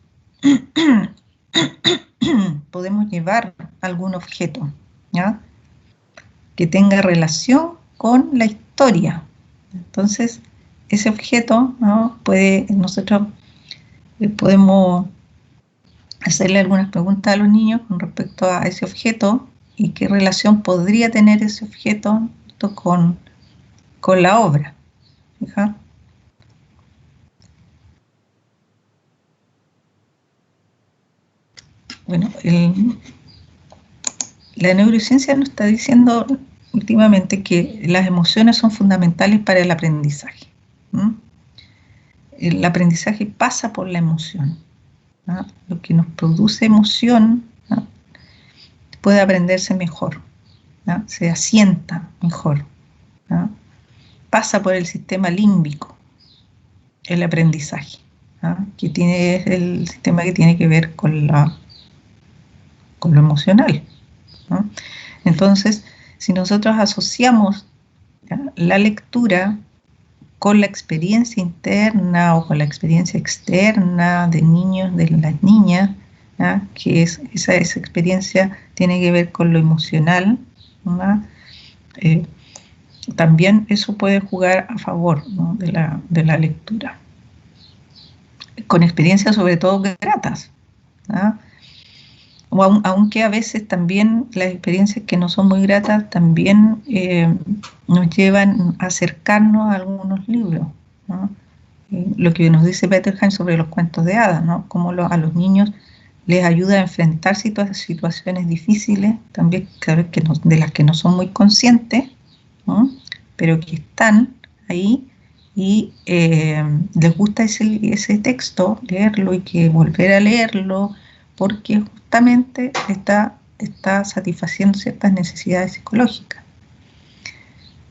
podemos llevar algún objeto, ¿ya? Que tenga relación con la historia. Entonces, ese objeto, ¿no? Nosotros podemos hacerle algunas preguntas a los niños con respecto a ese objeto y qué relación podría tener ese objeto con la obra. ¿Fija? Bueno, la neurociencia nos está diciendo últimamente que las emociones son fundamentales para el aprendizaje. El aprendizaje pasa por la emoción. Lo que nos produce emoción puede aprenderse mejor, se asienta mejor, pasa por el sistema límbico el aprendizaje, que es el sistema que tiene que ver con lo emocional. Entonces, si nosotros asociamos la lectura con la experiencia interna o con la experiencia externa de niños, de las niñas, que esa experiencia tiene que ver con lo emocional, también eso puede jugar a favor, ¿no?, de la lectura. Con experiencias sobre todo gratas, aunque a veces también las experiencias que no son muy gratas también nos llevan a acercarnos a algunos libros, ¿no? Lo que nos dice Peter Hine sobre los cuentos de hadas, ¿no? Cómo a los niños les ayuda a enfrentar situaciones difíciles, también de las que no son muy conscientes, ¿no?, pero que están ahí y les gusta ese texto, leerlo y que volver a leerlo, porque justamente está satisfaciendo ciertas necesidades psicológicas.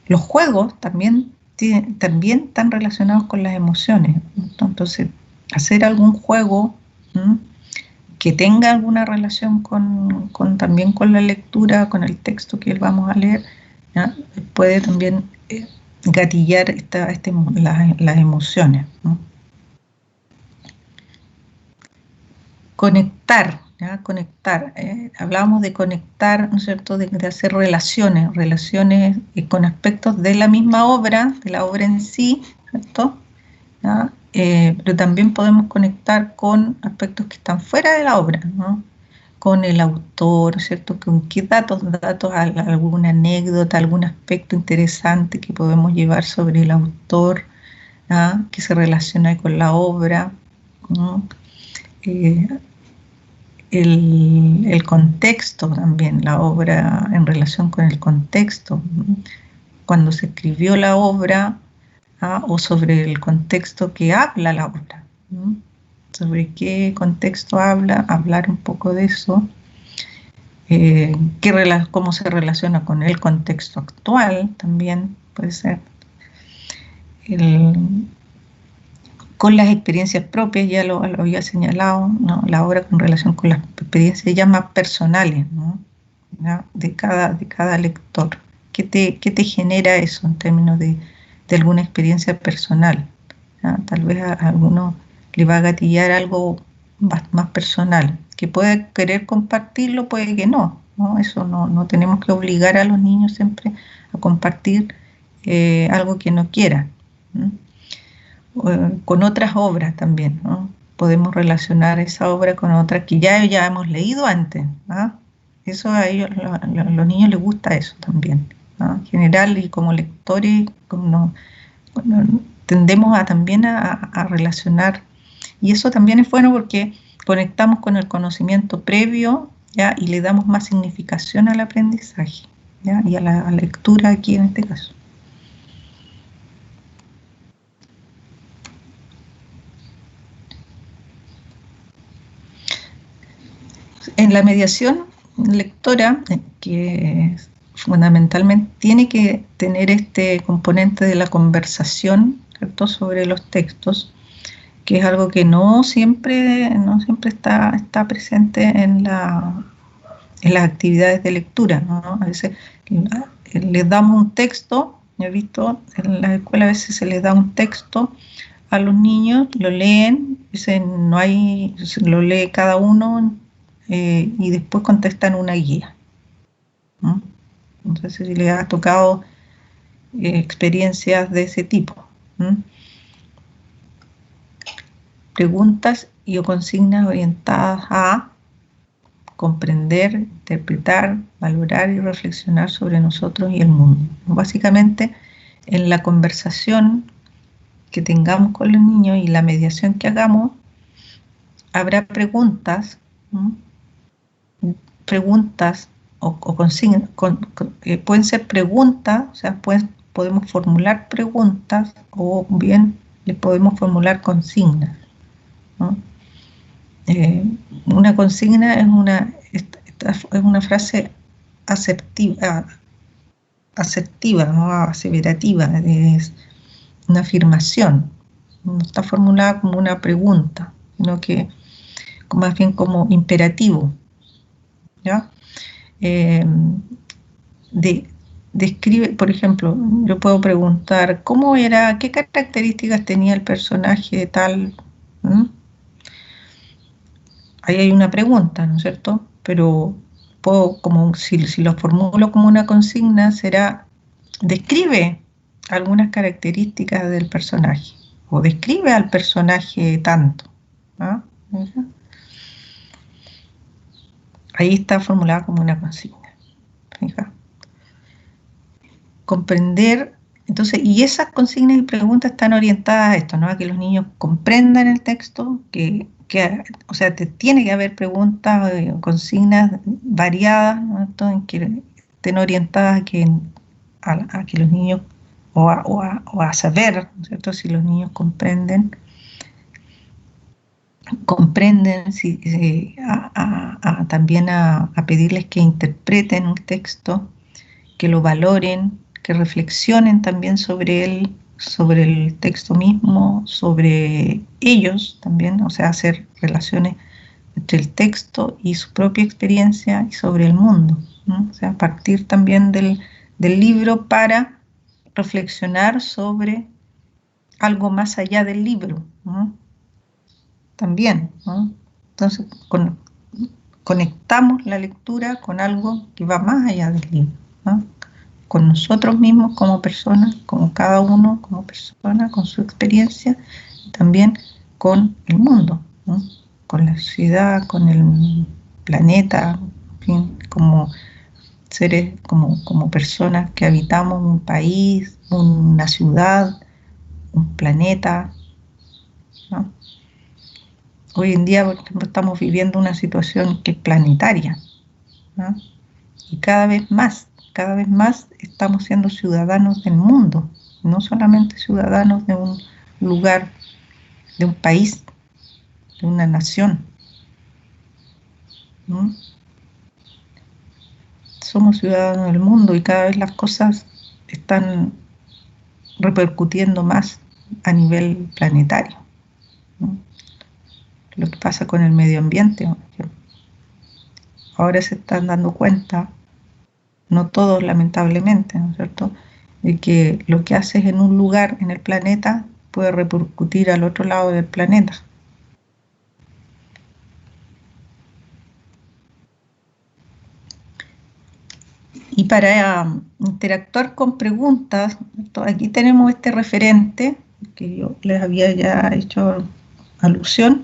Los juegos también están relacionados con las emociones. Entonces, hacer algún juego que tenga alguna relación también con la lectura, con el texto que vamos a leer, puede también gatillar las emociones, ¿no? Conectar, hablábamos de conectar, ¿no es cierto?, de hacer relaciones con aspectos de la misma obra, de la obra en sí, ¿cierto?, pero también podemos conectar con aspectos que están fuera de la obra, ¿no?, con el autor, ¿cierto?, con qué datos, alguna anécdota, algún aspecto interesante que podemos llevar sobre el autor, que se relaciona con la obra, ¿no? El contexto también, la obra en relación con el contexto, cuando se escribió la obra, o sobre el contexto que habla la obra, sobre qué contexto hablar un poco de eso, cómo se relaciona con el contexto actual también puede ser, con las experiencias propias, ya lo había señalado, ¿no?, la obra con relación con las experiencias ya más personales, ¿no?, de cada lector. ¿Qué te genera eso en términos de alguna experiencia personal? Tal vez a alguno le va a gatillar algo más personal, que puede querer compartirlo, puede que no, eso no tenemos que obligar a los niños siempre a compartir algo que no quieran. Con otras obras también, ¿no? Podemos relacionar esa obra con otras que ya hemos leído antes, eso a ellos, los niños les gusta eso también, en general, y como lectores tendemos también a relacionar, y eso también es bueno porque conectamos con el conocimiento previo, y le damos más significación al aprendizaje, y a la lectura aquí en este caso. En la mediación lectora, que fundamentalmente tiene que tener este componente de la conversación, ¿cierto?, sobre los textos, que es algo que no siempre está presente en las actividades de lectura, ¿no? A veces les damos un texto, he visto en la escuela a veces se les da un texto a los niños, lo leen, dicen, lo lee cada uno, y después contestan una guía, ¿no? Entonces, si les ha tocado experiencias de ese tipo, preguntas o consignas orientadas a comprender, interpretar, valorar y reflexionar sobre nosotros y el mundo. Básicamente, en la conversación que tengamos con los niños y la mediación que hagamos, habrá preguntas o consignas, pueden ser preguntas, o sea, podemos formular preguntas o bien les podemos formular consignas, ¿no? Una consigna es una frase asertiva, ¿no? Aseverativa, es una afirmación, no está formulada como una pregunta, sino que más bien como imperativo, ¿ya? Describe, por ejemplo, yo puedo preguntar, ¿cómo era, qué características tenía el personaje de tal? Ahí hay una pregunta, ¿no es cierto? Pero puedo, como si lo formulo como una consigna, será, describe algunas características del personaje, o describe al personaje tanto, ¿no? Ahí está formulada como una consigna. Fija. Comprender, entonces, y esas consignas y preguntas están orientadas a esto, ¿no? A que los niños comprendan el texto, o sea, tiene que haber preguntas o consignas variadas, ¿no? En que estén orientadas a que los niños, o a saber, ¿no es cierto?, si los niños comprenden también a pedirles que interpreten un texto, que lo valoren, que reflexionen también sobre él, sobre el texto mismo, sobre ellos también, o sea, hacer relaciones entre el texto y su propia experiencia y sobre el mundo, ¿no? O sea, partir también del libro para reflexionar sobre algo más allá del libro, ¿no? También, ¿no? Entonces, conectamos la lectura con algo que va más allá del libro, ¿no? Con nosotros mismos como personas, como cada uno como persona, con su experiencia, y también con el mundo, ¿no? Con la sociedad, con el planeta, en fin, como seres, como personas que habitamos un país, una ciudad, un planeta, ¿no? Hoy en día, por ejemplo, estamos viviendo una situación que es planetaria, ¿no? Y cada vez más estamos siendo ciudadanos del mundo, no solamente ciudadanos de un lugar, de un país, de una nación, ¿no? Somos ciudadanos del mundo y cada vez las cosas están repercutiendo más a nivel planetario, ¿no? Lo que pasa con el medio ambiente, por ejemplo. Ahora se están dando cuenta, no todos lamentablemente, ¿no es cierto?, de que lo que haces en un lugar en el planeta puede repercutir al otro lado del planeta. Y para interactuar con preguntas, aquí tenemos este referente que yo les había ya hecho alusión,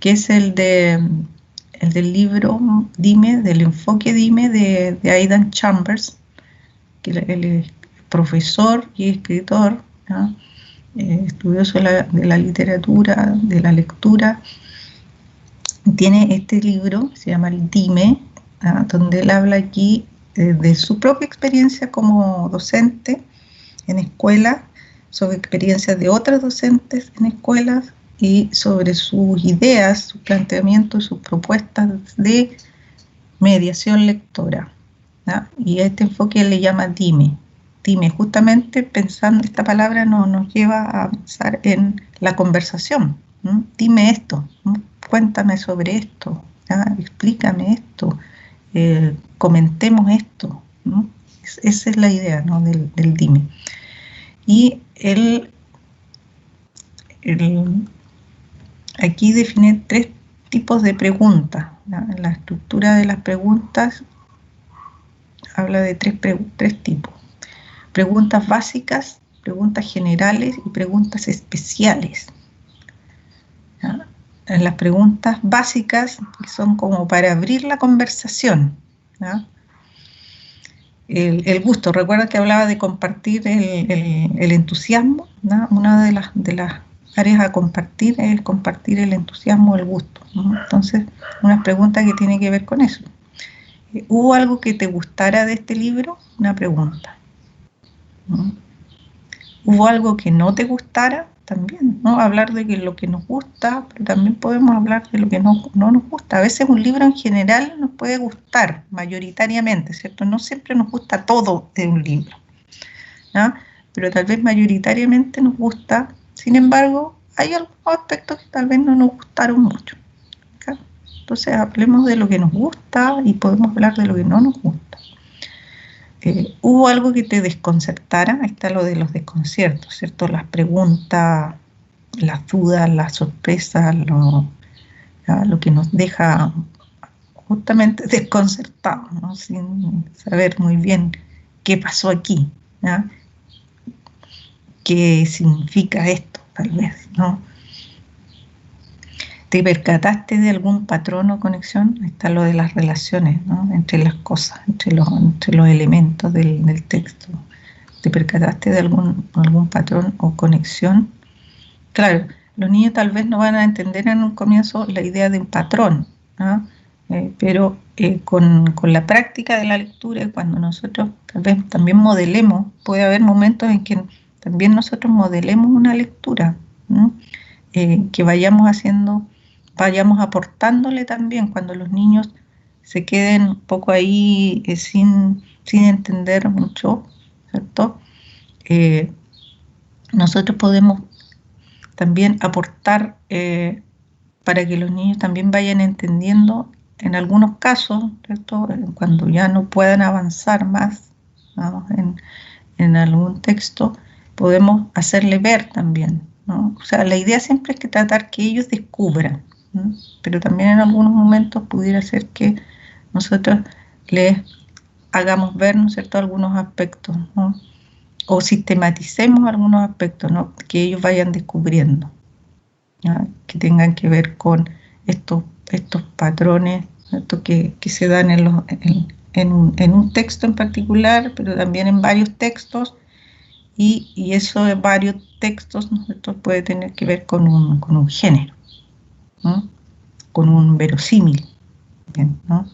que es el del libro Dime, del enfoque Dime de Aidan Chambers, que él es profesor y escritor, ¿no? Estudioso de la literatura, de la lectura. Tiene este libro, se llama el Dime, ¿no? Donde él habla aquí de su propia experiencia como docente en escuela, sobre experiencias de otros docentes en escuelas y sobre sus ideas, sus planteamientos, sus propuestas de mediación lectora, ¿no? Y a este enfoque le llama Dime. Dime, justamente pensando, esta palabra nos lleva a pensar en la conversación, ¿no? Dime esto, ¿no? Cuéntame sobre esto, ¿no? Explícame esto, comentemos esto, ¿no? Esa es la idea, ¿no?, del Dime. Y él aquí define 3 tipos de preguntas, ¿no? La estructura de las preguntas habla de 3 tipos. Preguntas básicas, preguntas generales y preguntas especiales, ¿no? En las preguntas básicas son como para abrir la conversación, ¿no? El gusto, recuerda que hablaba de compartir el entusiasmo, ¿no? Una de las áreas a compartir es compartir el entusiasmo, el gusto, ¿no? Entonces, una pregunta que tiene que ver con eso. ¿Hubo algo que te gustara de este libro? Una pregunta. ¿No? ¿Hubo algo que no te gustara? También, ¿no? Hablar de que lo que nos gusta, pero también podemos hablar de lo que no nos gusta. A veces un libro en general nos puede gustar, mayoritariamente, ¿cierto? No siempre nos gusta todo de un libro, ¿no? Pero tal vez mayoritariamente nos gusta. Sin embargo, hay algunos aspectos que tal vez no nos gustaron mucho. ¿Okay? Entonces, hablemos de lo que nos gusta y podemos hablar de lo que no nos gusta. ¿Hubo algo que te desconcertara? Ahí está lo de los desconciertos, ¿cierto? Las preguntas, las dudas, las sorpresas, lo que nos deja justamente desconcertados, ¿no? Sin saber muy bien qué pasó aquí, ¿ya? ¿Qué significa esto, tal vez, ¿no? ¿Te percataste de algún patrón o conexión? Ahí está lo de las relaciones, ¿no? Entre las cosas, entre los elementos del texto. ¿Te percataste de algún patrón o conexión? Claro, los niños tal vez no van a entender en un comienzo la idea de un patrón, ¿no? Pero con la práctica de la lectura y cuando nosotros tal vez también modelemos, puede haber momentos en que también nosotros modelemos una lectura, ¿no? Que vayamos aportándole también cuando los niños se queden un poco ahí sin entender mucho, ¿cierto? Nosotros podemos también aportar para que los niños también vayan entendiendo en algunos casos, ¿cierto? Cuando ya no puedan avanzar más, ¿no? en algún texto, podemos hacerle ver también, ¿no? O sea, la idea siempre es que tratar que ellos descubran, ¿no? Pero también en algunos momentos pudiera ser que nosotros les hagamos ver, ¿no es cierto?, algunos aspectos, ¿no? O sistematicemos algunos aspectos, ¿no?, que ellos vayan descubriendo, ¿ya? Que tengan que ver con estos patrones, ¿cierto?, que se dan en un texto en particular, pero también en varios textos, y eso de varios textos, ¿no?, puede tener que ver con un género, ¿no?, con un verosímil, ¿no?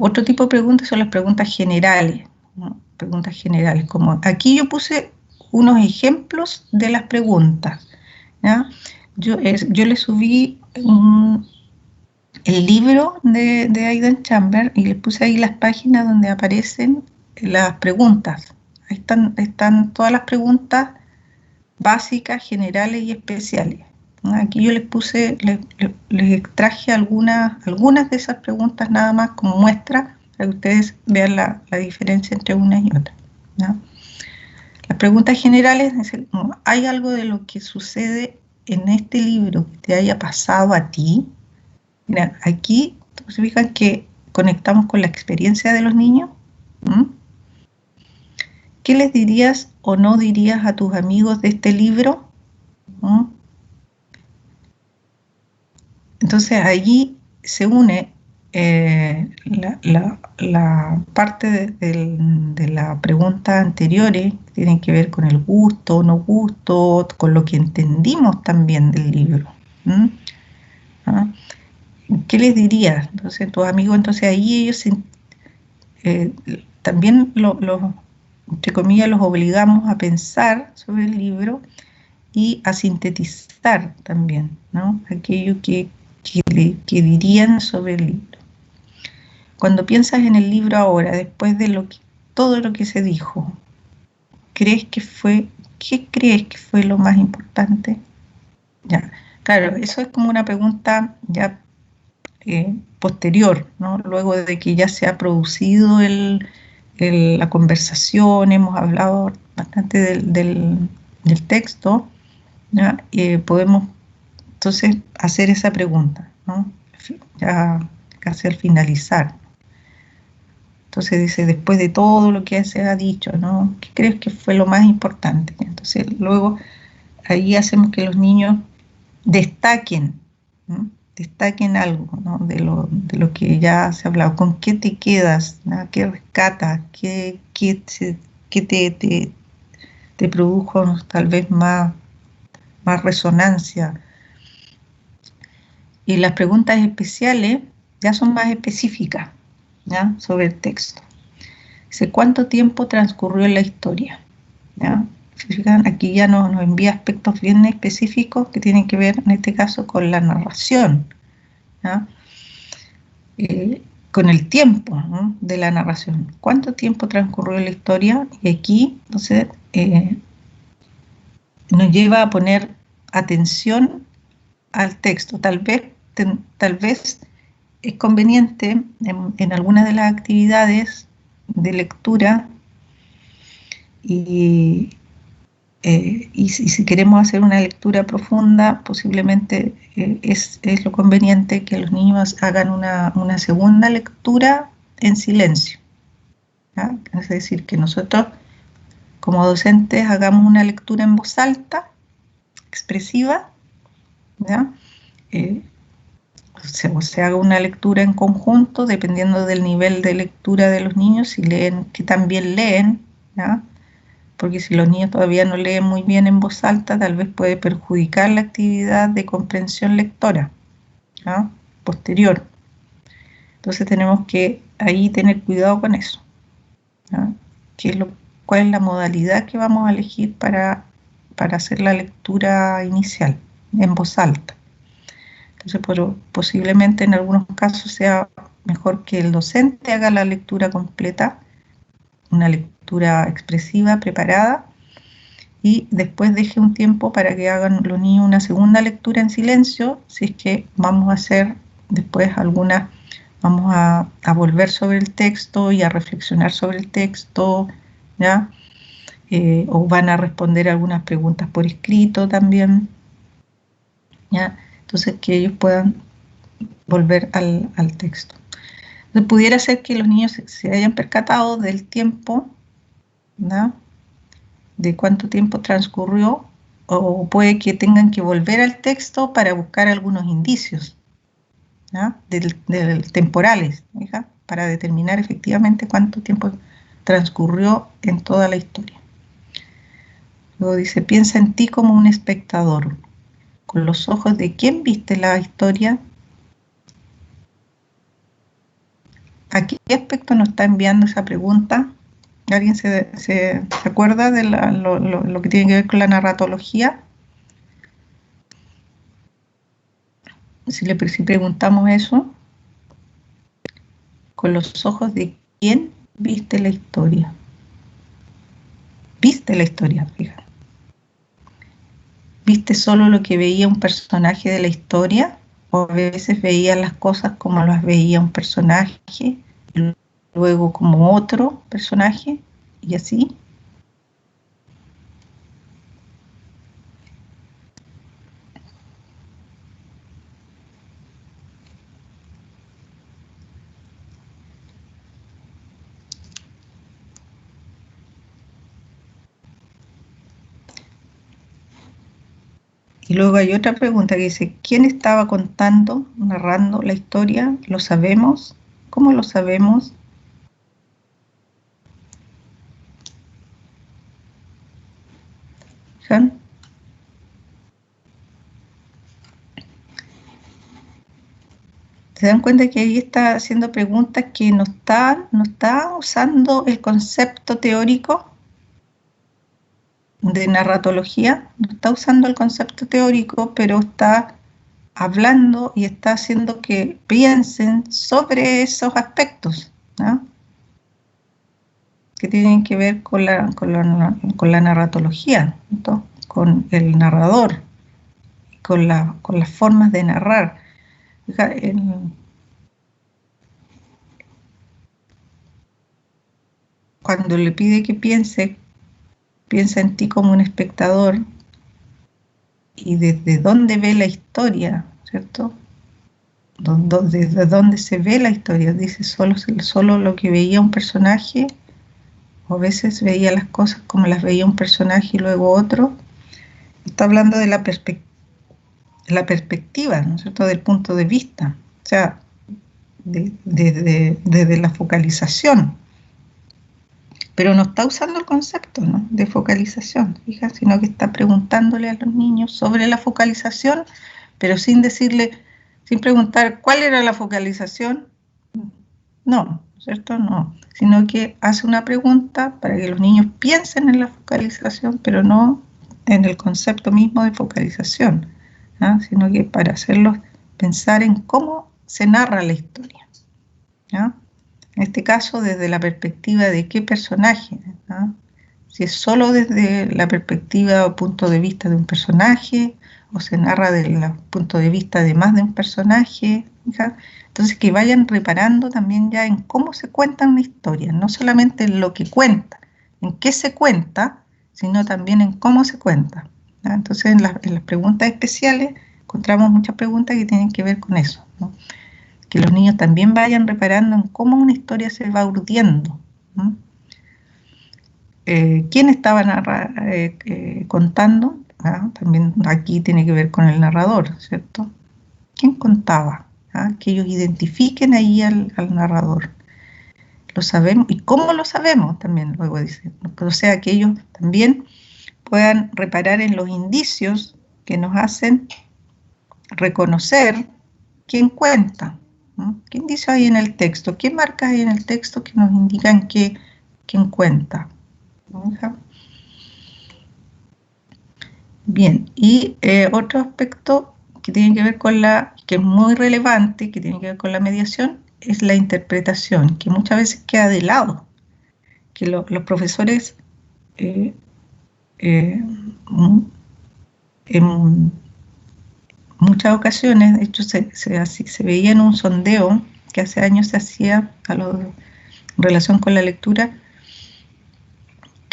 Otro tipo de preguntas son las preguntas generales, ¿no? Preguntas generales, como aquí yo puse unos ejemplos de las preguntas, ¿ya? Yo le subí el libro de Aidan Chambers y le puse ahí las páginas donde aparecen las preguntas. Ahí están todas las preguntas básicas, generales y especiales. Aquí yo les puse, les extraje algunas de esas preguntas nada más como muestra para que ustedes vean la diferencia entre una y otra, ¿no? Las preguntas generales dicen, ¿hay algo de lo que sucede en este libro que te haya pasado a ti? Mira, aquí se fijan que conectamos con la experiencia de los niños. ¿Mm? ¿Qué les dirías o no dirías a tus amigos de este libro? ¿Mm? Entonces allí se une la parte de la pregunta anteriores, que tienen que ver con el gusto o no gusto, con lo que entendimos también del libro. ¿Mm? ¿Ah? ¿Qué les dirías? Entonces, tus amigos, entonces ahí ellos también, entre comillas, los obligamos a pensar sobre el libro y a sintetizar también, ¿no?, aquello que dirían sobre el libro. Cuando piensas en el libro ahora, después de todo lo que se dijo, ¿qué crees que fue lo más importante? Ya, claro, eso es como una pregunta ya posterior, ¿no? Luego de que ya se ha producido la conversación, hemos hablado bastante del texto, ¿ya? Podemos entonces hacer esa pregunta, ¿no?, ya casi al finalizar. Entonces dice, después de todo lo que se ha dicho, ¿no?, ¿qué crees que fue lo más importante? Entonces luego ahí hacemos que los niños destaquen, ¿no?, destaquen algo, ¿no?, de lo que ya se ha hablado. ¿Con qué te quedas? ¿No? ¿Qué rescatas? ¿Qué te produjo tal vez más resonancia? Y las preguntas especiales ya son más específicas, ¿ya? Sobre el texto. Dice, ¿cuánto tiempo transcurrió en la historia? ¿Ya? Fijan, aquí ya nos envía aspectos bien específicos que tienen que ver, en este caso, con la narración, ¿ya? Con el tiempo, ¿no? De la narración. ¿Cuánto tiempo transcurrió en la historia? Y aquí, entonces, nos lleva a poner atención al texto. Tal vez es conveniente en algunas de las actividades de lectura y si queremos hacer una lectura profunda, posiblemente es lo conveniente que los niños hagan una segunda lectura en silencio, ¿ya? Es decir, que nosotros como docentes hagamos una lectura en voz alta, expresiva, ¿ya? Se haga una lectura en conjunto, dependiendo del nivel de lectura de los niños, si leen, que también leen, ¿ya? Porque si los niños todavía no leen muy bien en voz alta, tal vez puede perjudicar la actividad de comprensión lectora, ¿ya? Posterior. Entonces tenemos que ahí tener cuidado con eso, ¿ya? ¿Cuál es la modalidad que vamos a elegir para hacer la lectura inicial en voz alta? Entonces, posiblemente en algunos casos sea mejor que el docente haga la lectura completa, una lectura expresiva, preparada, y después deje un tiempo para que hagan los niños una segunda lectura en silencio, si es que vamos a hacer después vamos a volver sobre el texto y a reflexionar sobre el texto, ¿ya? O van a responder algunas preguntas por escrito también, ¿ya? Entonces que ellos puedan volver al texto. Entonces, pudiera ser que los niños se hayan percatado del tiempo, ¿no? De cuánto tiempo transcurrió, o puede que tengan que volver al texto para buscar algunos indicios, ¿no? Temporales, ¿ja? Para determinar efectivamente cuánto tiempo transcurrió en toda la historia. Luego dice, piensa en ti como un espectador. ¿Con los ojos de quién viste la historia? ¿A qué aspecto nos está enviando esa pregunta? ¿Alguien se acuerda de lo que tiene que ver con la narratología? Si preguntamos eso, ¿con los ojos de quién viste la historia? ¿Viste la historia? Fíjate. ¿Viste solo lo que veía un personaje de la historia? ¿O a veces veías las cosas como las veía un personaje, y luego como otro personaje, y así? Y luego hay otra pregunta que dice, ¿quién estaba contando, narrando la historia? ¿Lo sabemos? ¿Cómo lo sabemos? ¿Jan? ¿Se dan cuenta que ahí está haciendo preguntas que no está usando el concepto teórico de narratología? No está usando el concepto teórico, pero está hablando y está haciendo que piensen sobre esos aspectos, ¿no? Que tienen que ver con la narratología, ¿no? Con el narrador, con las formas de narrar. Cuando le pide que piensa en ti como un espectador y desde dónde ve la historia, ¿cierto? Desde dónde se ve la historia. Dice solo lo que veía un personaje, o a veces veía las cosas como las veía un personaje y luego otro. Está hablando de la perspectiva, ¿no es cierto? Del punto de vista, o sea, desde la focalización. Pero no está usando el concepto, ¿no? De focalización, fíjate, sino que está preguntándole a los niños sobre la focalización, pero sin sin preguntar cuál era la focalización, no, ¿cierto? No, sino que hace una pregunta para que los niños piensen en la focalización, pero no en el concepto mismo de focalización, ¿ah? Sino que para hacerlos pensar en cómo se narra la historia, ¿ah? En este caso, desde la perspectiva de qué personaje, ¿ah? Si es solo desde la perspectiva o punto de vista de un personaje, o se narra desde el punto de vista de más de un personaje, ¿ya? Entonces que vayan reparando también ya en cómo se cuenta una historia, no solamente en lo que cuenta, en qué se cuenta, sino también en cómo se cuenta, ¿ya? Entonces en las preguntas especiales encontramos muchas preguntas que tienen que ver con eso, ¿no? Que los niños también vayan reparando en cómo una historia se va urdiendo, ¿no? ¿Quién estaba contando? ¿Ah? También aquí tiene que ver con el narrador, ¿cierto? ¿Quién contaba? ¿Ah? Que ellos identifiquen ahí al narrador. Lo sabemos. ¿Y cómo lo sabemos? También luego dice. O sea, que ellos también puedan reparar en los indicios que nos hacen reconocer quién cuenta, ¿no? ¿Qué indicios hay en el texto? ¿Qué marcas hay en el texto que nos indican quién cuenta? ¿No? Bien, y otro aspecto que tiene que ver con que es muy relevante, que tiene que ver con la mediación, es la interpretación, que muchas veces queda de lado, que los profesores en muchas ocasiones, de hecho se veía en un sondeo que hace años se hacía en relación con la lectura,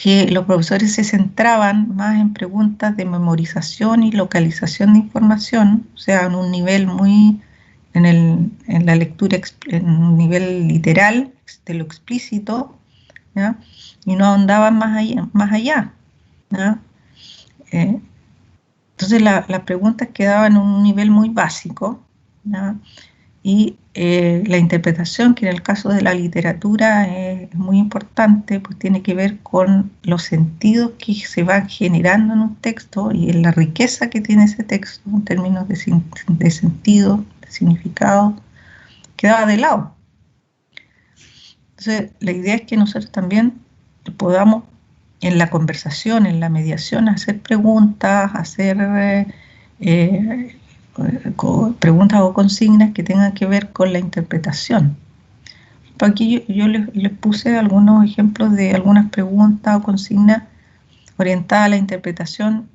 que los profesores se centraban más en preguntas de memorización y localización de información, o sea, en un nivel muy, en la lectura, en un nivel literal, de lo explícito, ¿ya? Y no ahondaban más allá, ¿ya? Entonces las preguntas quedaban en un nivel muy básico, ¿ya? Y la interpretación, que en el caso de la literatura es muy importante, pues tiene que ver con los sentidos que se van generando en un texto y en la riqueza que tiene ese texto en términos de sentido, de significado, quedaba de lado. Entonces, la idea es que nosotros también podamos, en la conversación, en la mediación, hacer preguntas, hacer preguntas o consignas que tengan que ver con la interpretación. Aquí yo les puse algunos ejemplos de algunas preguntas o consignas orientadas a la interpretación.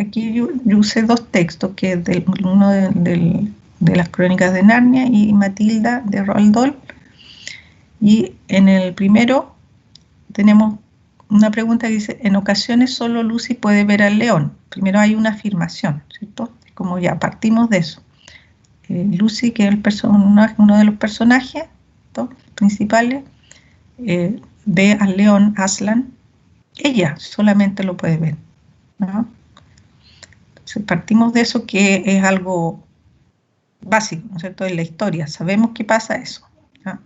Aquí yo usé dos textos, que es uno de las Crónicas de Narnia y Matilda de Roald Dahl. Y en el primero tenemos una pregunta que dice: en ocasiones solo Lucy puede ver al león. Primero hay una afirmación, ¿cierto? Como ya partimos de eso. Lucy, que es uno de los personajes, ¿no?, principales, ve al león Aslan. Ella solamente lo puede ver, ¿no? Entonces partimos de eso, que es algo básico, ¿no es cierto?, en la historia. Sabemos que pasa eso, ¿no?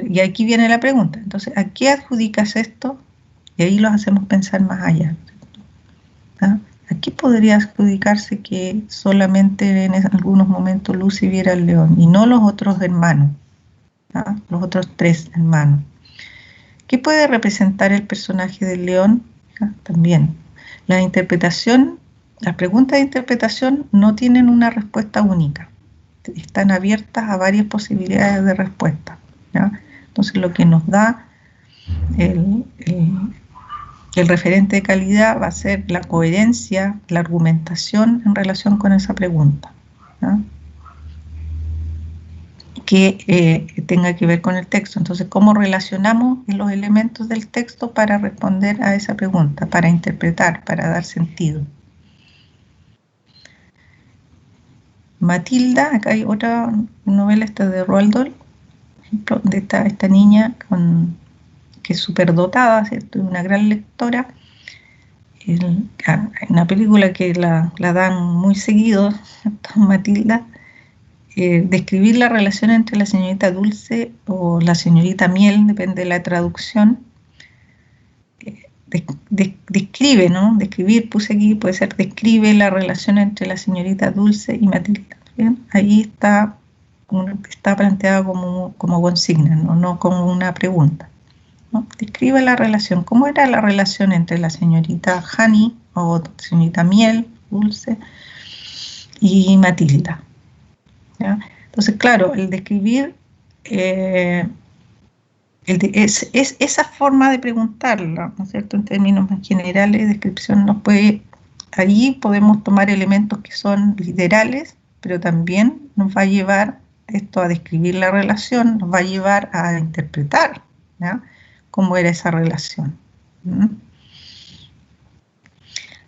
Y aquí viene la pregunta. Entonces, ¿a qué adjudicas esto? Y ahí los hacemos pensar más allá, ¿no? ¿A qué podría adjudicarse que solamente en algunos momentos Lucy viera al león y no los otros hermanos, ¿no?, los otros tres hermanos? ¿Qué puede representar el personaje del león? ¿No? También las preguntas de interpretación no tienen una respuesta única, están abiertas a varias posibilidades de respuesta, ¿no? Entonces lo que nos da el referente de calidad va a ser la coherencia, la argumentación en relación con esa pregunta, ¿no?, que tenga que ver con el texto. Entonces, ¿cómo relacionamos los elementos del texto para responder a esa pregunta, para interpretar, para dar sentido? Matilda, acá hay otra novela, esta de Roald Dahl, de esta niña que es superdotada, ¿cierto?, una gran lectora. En una película que la dan muy seguido, Matilda, describir la relación entre la señorita Dulce o la señorita Miel, depende de la traducción. Describe, ¿no? Describir, puse aquí, puede ser describe la relación entre la señorita Dulce y Matilda. Bien, ahí está, está planteada como consigna, no como una pregunta, ¿no? Describe la relación. ¿Cómo era la relación entre la señorita Honey o señorita Miel, Dulce, y Matilda? ¿Ya? Entonces, claro, el describir es esa forma de preguntarla, ¿no es cierto? En términos más generales, descripción nos puede, allí podemos tomar elementos que son literales, pero también nos va a llevar esto a describir la relación, nos va a llevar a interpretar, ¿ya?, cómo era esa relación. ¿Mm?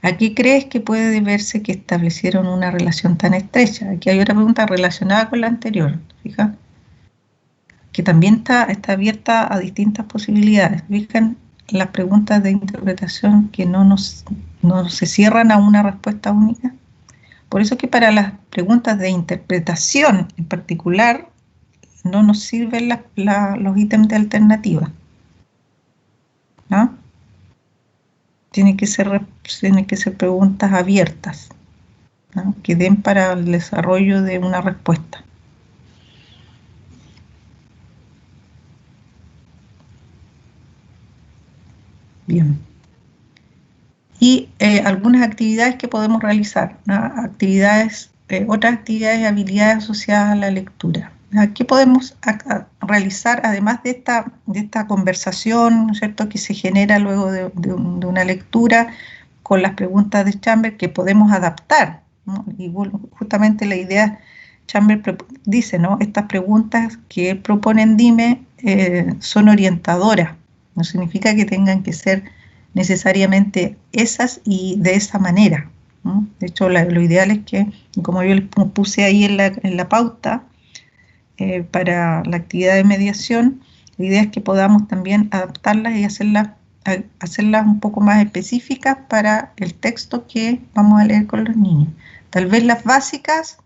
¿A qué crees que puede deberse que establecieron una relación tan estrecha? Aquí hay otra pregunta relacionada con la anterior, fíjate, que también está abierta a distintas posibilidades. Fijan las preguntas de interpretación que no se cierran a una respuesta única. Por eso que para las preguntas de interpretación en particular no nos sirven los ítems de alternativa, ¿no? Tienen que ser preguntas abiertas, ¿no?, que den para el desarrollo de una respuesta. Bien. Y algunas actividades que podemos realizar, ¿no? Otras actividades y habilidades asociadas a la lectura. ¿Qué podemos realizar además de esta conversación, ¿no es cierto?, que se genera luego de una lectura con las preguntas de Chambers, que podemos adaptar, ¿no? Y justamente la idea, Chambers dice, ¿no?, estas preguntas que proponen Dime son orientadoras, no significa que tengan que ser necesariamente esas y de esa manera, ¿no? De hecho, lo ideal es que, como yo les puse ahí en la pauta, para la actividad de mediación, la idea es que podamos también adaptarlas y hacerlas un poco más específicas para el texto que vamos a leer con los niños. Tal vez las básicas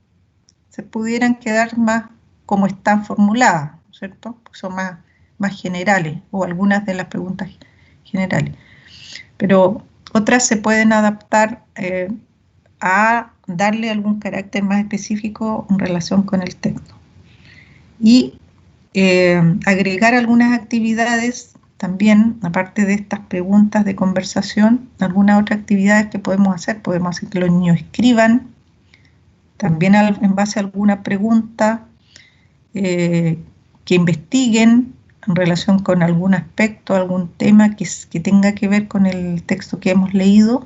se pudieran quedar más como están formuladas, ¿cierto? Son más generales, o algunas de las preguntas generales. Pero otras se pueden adaptar a darle algún carácter más específico en relación con el texto. Y agregar algunas actividades también, aparte de estas preguntas de conversación, algunas otras actividades que podemos hacer que los niños escriban, también en base a alguna pregunta, que investiguen en relación con algún aspecto, algún tema que tenga que ver con el texto que hemos leído.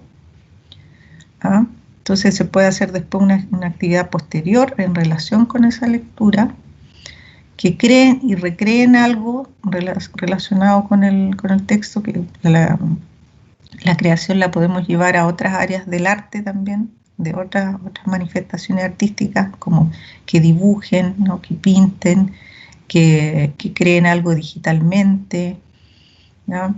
¿Ah? Entonces se puede hacer después una actividad posterior en relación con esa lectura, que creen y recreen algo relacionado con el texto, que la creación la podemos llevar a otras áreas del arte también, de otras manifestaciones artísticas, como que dibujen, ¿no?, que pinten, que creen algo digitalmente, ¿no?,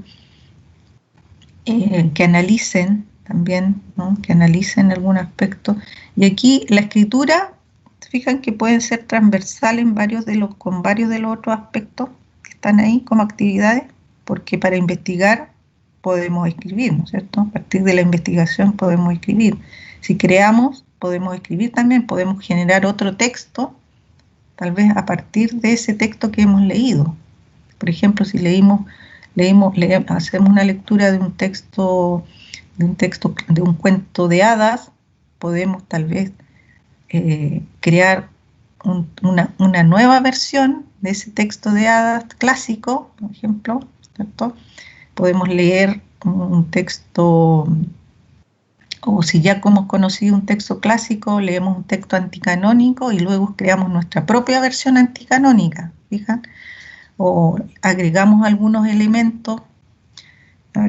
que analicen también, ¿no?, que analicen algún aspecto. Y aquí la escritura, se fijan que pueden ser transversal con varios de los otros aspectos que están ahí como actividades, porque para investigar podemos escribir, ¿no es cierto? A partir de la investigación podemos escribir. Si creamos, podemos escribir también, podemos generar otro texto, tal vez a partir de ese texto que hemos leído. Por ejemplo, si hacemos una lectura de un cuento de hadas, podemos tal vez crear una nueva versión de ese texto de hadas clásico, por ejemplo, ¿cierto? Podemos leer un texto, o si ya hemos conocido un texto clásico, leemos un texto anticanónico y luego creamos nuestra propia versión anticanónica, ¿fijan? O agregamos algunos elementos.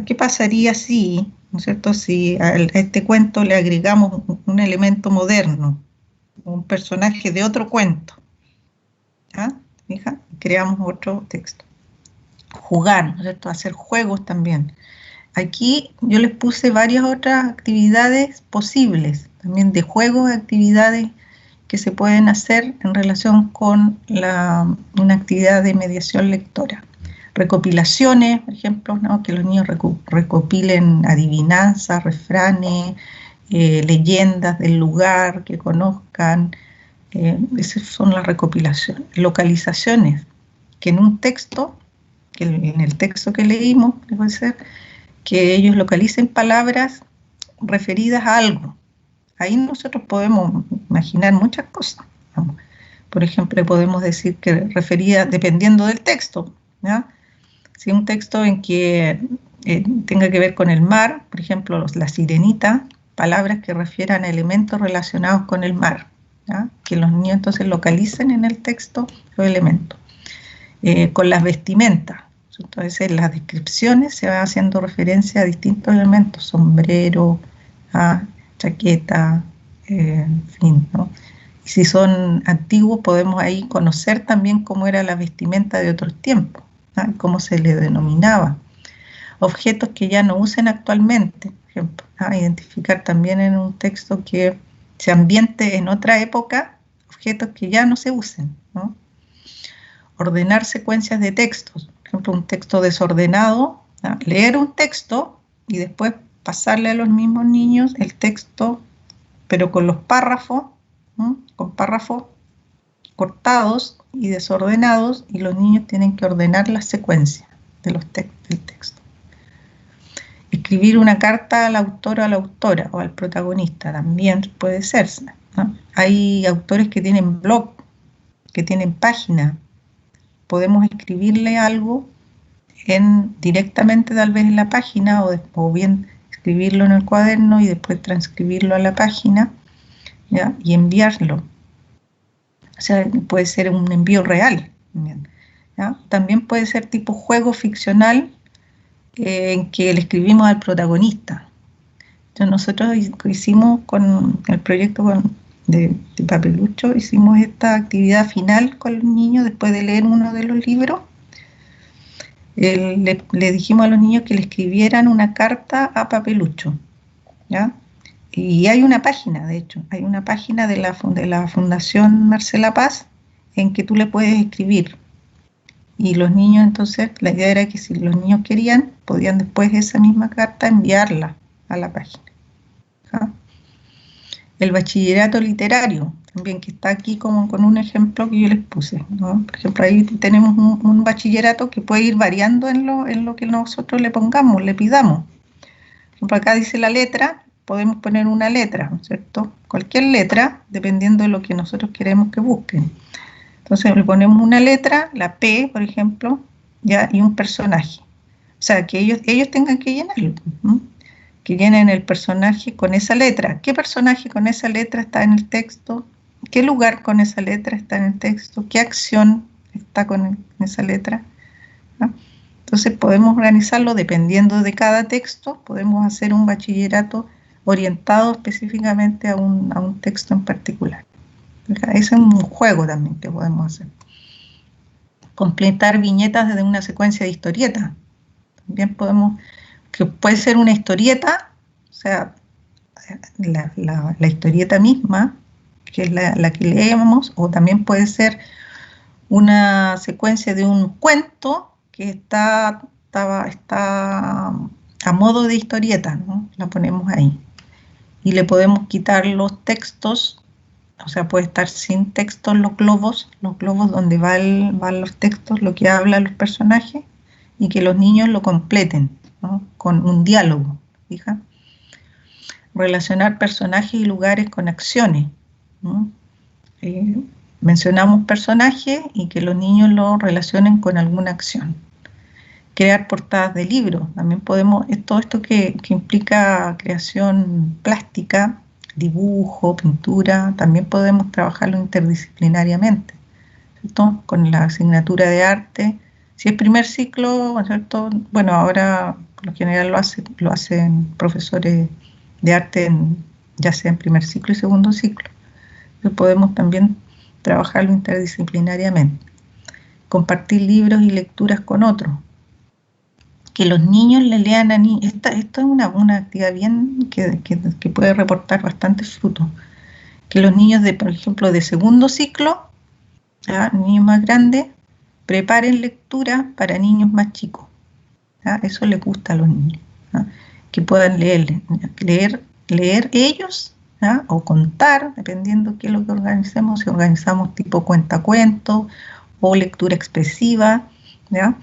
¿Qué pasaría si, ¿no es cierto?, si a este cuento le agregamos un elemento moderno, un personaje de otro cuento? ¿Ah? ¿Fija? Creamos otro texto. Jugar, ¿no es cierto?, hacer juegos también. Aquí yo les puse varias otras actividades posibles, también de juegos, actividades que se pueden hacer en relación con una actividad de mediación lectora. Recopilaciones, por ejemplo, ¿no?, que los niños recopilen adivinanzas, refranes, leyendas del lugar, que conozcan, Esas son las recopilaciones, localizaciones, que en un texto, que en el texto que leímos, puede ser que ellos localicen palabras referidas a algo. Ahí nosotros podemos imaginar muchas cosas, ¿no? Por ejemplo, podemos decir que refería, dependiendo del texto, ¿ya? Si un texto en que tenga que ver con el mar, por ejemplo, la sirenita, palabras que refieran a elementos relacionados con el mar, ¿ya? Que los niños entonces localicen en el texto los elementos. Con las vestimentas, entonces en las descripciones se va haciendo referencia a distintos elementos, sombrero, chaqueta, en fin, ¿no? Y si son antiguos podemos ahí conocer también cómo era la vestimenta de otros tiempos, ¿no? Cómo se le denominaba. Objetos que ya no usen actualmente, por ejemplo, identificar también en un texto que se ambiente en otra época, objetos que ya no se usen, ¿no? Ordenar secuencias de textos, por ejemplo, un texto desordenado, ¿no? Leer un texto y después pasarle a los mismos niños el texto, pero con los párrafos, ¿no? Con párrafos cortados y desordenados, y los niños tienen que ordenar la secuencia de los del texto. Escribir una carta al autor o a la autora o al protagonista también puede ser, ¿no? Hay autores que tienen blog, que tienen página. Podemos escribirle algo directamente tal vez en la página o bien escribirlo en el cuaderno y después transcribirlo a la página, ¿ya? Y enviarlo. O sea, puede ser un envío real, ¿ya? También puede ser tipo juego ficcional en que le escribimos al protagonista. Entonces nosotros hicimos con el proyecto de Papelucho, hicimos esta actividad final con los niños después de leer uno de los libros. Le dijimos a los niños que le escribieran una carta a Papelucho, ¿ya? Y hay una página, de hecho, hay una página de la Fundación Marcela Paz en que tú le puedes escribir. Y los niños, entonces, la idea era que si los niños querían, podían después esa misma carta enviarla a la página, ¿ja? El bachillerato literario, también, que está aquí como con un ejemplo que yo les puse, ¿no? Por ejemplo, ahí tenemos un bachillerato que puede ir variando en lo que nosotros le pongamos, le pidamos. Por ejemplo, acá dice la letra, podemos poner una letra, ¿no es cierto? Cualquier letra, dependiendo de lo que nosotros queremos que busquen. Entonces le ponemos una letra, la P, por ejemplo, ¿ya? Y un personaje. O sea, que ellos tengan que llenarlo, ¿no? Que llenen el personaje con esa letra. ¿Qué personaje con esa letra está en el texto? ¿Qué lugar con esa letra está en el texto? ¿Qué acción está con esa letra? ¿No? Entonces podemos organizarlo dependiendo de cada texto, podemos hacer un bachillerato orientado específicamente a un texto en particular. Ese es un juego también que podemos hacer. Completar viñetas desde una secuencia de historietas. También podemos, que puede ser una historieta, o sea, la historieta misma, que es la que leemos, o también puede ser una secuencia de un cuento que está a modo de historieta, ¿no? La ponemos ahí. Y le podemos quitar los textos, o sea, puede estar sin texto en los globos donde van los textos, lo que hablan los personajes, y que los niños lo completen, ¿no? Con un diálogo, ¿fija? Relacionar personajes y lugares con acciones, ¿no? Mencionamos personajes y que los niños lo relacionen con alguna acción. Crear portadas de libros, también podemos, todo esto que implica creación plástica, dibujo, pintura, también podemos trabajarlo interdisciplinariamente, ¿cierto? Con la asignatura de arte. Si es primer ciclo, ¿cierto? Bueno, ahora por lo general lo hacen profesores de arte, ya sea en primer ciclo y segundo ciclo. Entonces podemos también trabajarlo interdisciplinariamente. Compartir libros y lecturas con otros. Que los niños le lean a niños. Esto es una actividad bien que puede reportar bastantes frutos. Que los niños, por ejemplo, de segundo ciclo, ¿ya? Niños más grandes, preparen lectura para niños más chicos, ¿ya? Eso les gusta a los niños, ¿ya? Que puedan leer ellos ¿ya? O contar, dependiendo qué es lo que organicemos, si organizamos tipo cuentacuentos o lectura expresiva, ¿ya?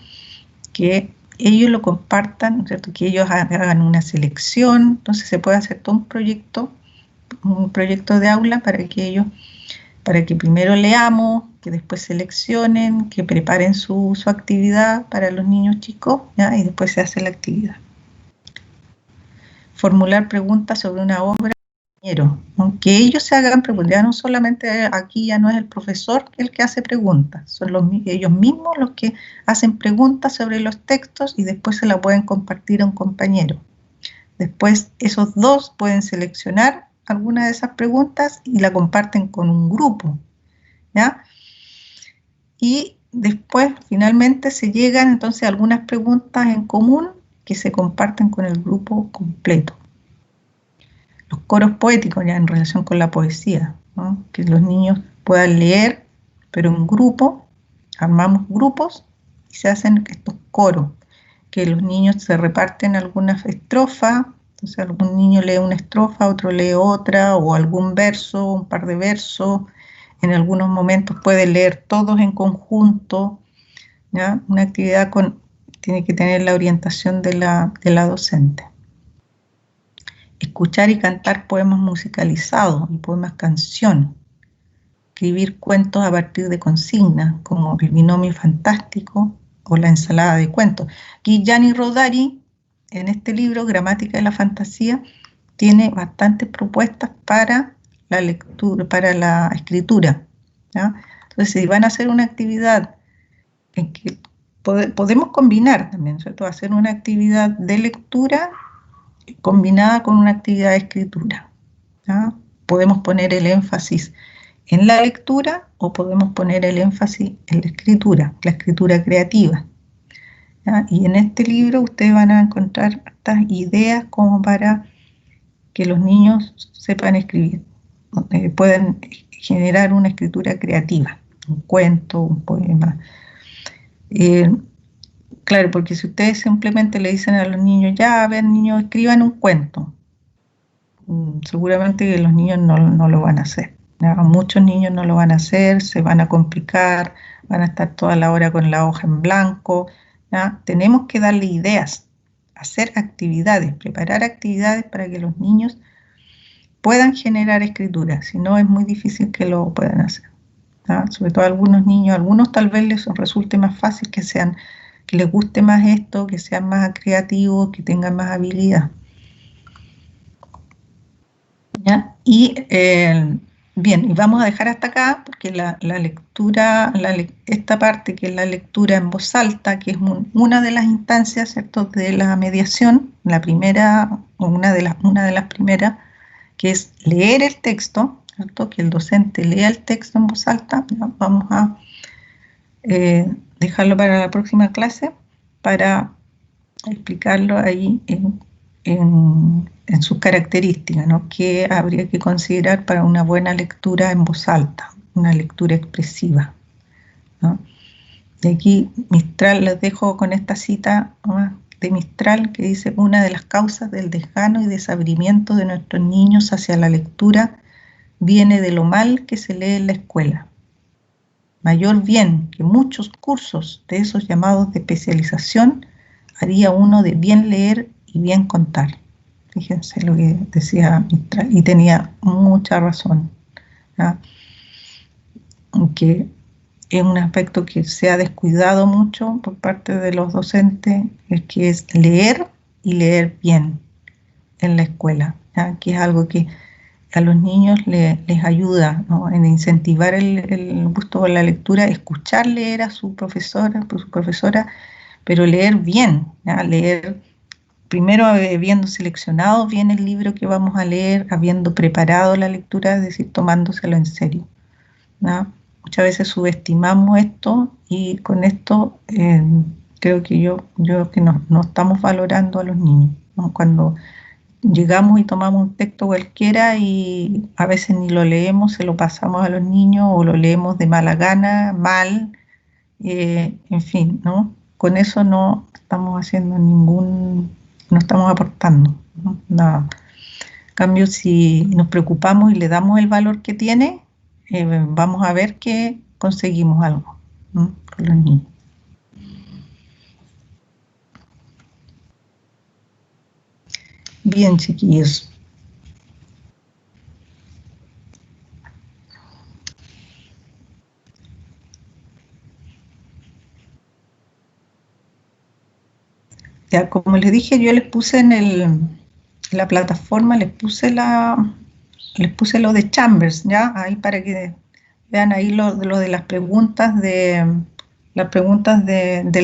Que ellos lo compartan, ¿no es cierto? Que ellos hagan una selección, entonces se puede hacer todo un proyecto de aula para que primero leamos, que después seleccionen, que preparen su actividad para los niños chicos, ¿ya? Y después se hace la actividad. Formular preguntas sobre una obra, que ellos se hagan preguntas, ya no solamente aquí ya no es el profesor el que hace preguntas, son ellos mismos los que hacen preguntas sobre los textos y después se la pueden compartir a un compañero. Después esos dos pueden seleccionar alguna de esas preguntas y la comparten con un grupo, ¿ya? Y después finalmente se llegan entonces a algunas preguntas en común que se comparten con el grupo completo. Los coros poéticos ya en relación con la poesía, ¿no? Que los niños puedan leer, pero en grupo, armamos grupos y se hacen estos coros, que los niños se reparten algunas estrofas, entonces algún niño lee una estrofa, otro lee otra, o algún verso, un par de versos, en algunos momentos puede leer todos en conjunto, ¿ya? Una actividad tiene que tener la orientación de la docente. Escuchar y cantar poemas musicalizados y poemas canción. Escribir cuentos a partir de consignas, como El binomio fantástico o La ensalada de cuentos. Aquí Gianni Rodari, en este libro, Gramática de la Fantasía, tiene bastantes propuestas para la lectura, para la escritura, ¿ya? Entonces, si van a hacer una actividad en que podemos combinar también, ¿cierto? Hacer una actividad de lectura combinada con una actividad de escritura, ¿ya? Podemos poner el énfasis en la lectura o podemos poner el énfasis en la escritura creativa, ¿ya? Y en este libro ustedes van a encontrar estas ideas como para que los niños sepan escribir, puedan generar una escritura creativa, un cuento, un poema. Claro, porque si ustedes simplemente le dicen a los niños, ya, a ver, niños, escriban un cuento, seguramente los niños no lo van a hacer, ¿ya? Muchos niños no lo van a hacer, se van a complicar, van a estar toda la hora con la hoja en blanco, ¿ya? Tenemos que darle ideas, hacer actividades, preparar actividades para que los niños puedan generar escritura, si no es muy difícil que lo puedan hacer, ¿ya? Sobre todo algunos niños, algunos tal vez les resulte más fácil que les guste más esto, que sean más creativos, que tengan más habilidad. ¿Ya? Y bien, y vamos a dejar hasta acá porque la lectura, esta parte que es la lectura en voz alta, que es una de las instancias, ¿cierto?, de la mediación, la primera, o una de las primeras, que es leer el texto, ¿cierto?, que el docente lea el texto en voz alta. ¿Ya? Vamos a dejarlo para la próxima clase para explicarlo ahí en sus características, ¿no? ¿Qué habría que considerar para una buena lectura en voz alta, una lectura expresiva, ¿no? Y aquí Mistral, les dejo con esta cita, ¿no?, de Mistral, que dice: una de las causas del desgano y desabrimiento de nuestros niños hacia la lectura viene de lo mal que se lee en la escuela. Mayor bien que muchos cursos de esos llamados de especialización haría uno de bien leer y bien contar. Fíjense lo que decía Mistral, y tenía mucha razón, ¿ya? Aunque es un aspecto que se ha descuidado mucho por parte de los docentes, el que es leer y leer bien en la escuela, ¿ya? Que es algo que a los niños les ayuda, ¿no?, en incentivar el gusto por la lectura, escuchar leer a su profesora, pero leer bien, ¿ya? Leer primero habiendo seleccionado bien el libro que vamos a leer, habiendo preparado la lectura, es decir, tomándoselo en serio, ¿no? Muchas veces subestimamos esto y con esto creo que que no estamos valorando a los niños, ¿no? Cuando llegamos y tomamos un texto cualquiera y a veces ni lo leemos, se lo pasamos a los niños o lo leemos de mala gana, mal, en fin, ¿no? Con eso no estamos haciendo no estamos aportando, ¿no?, nada. En cambio, si nos preocupamos y le damos el valor que tiene, vamos a ver que conseguimos algo, ¿no?, con los niños. Bien, chiquillos. Ya, como les dije, yo les puse en la plataforma, les puse lo de Chambers, ¿ya? Ahí para que vean ahí lo de las preguntas del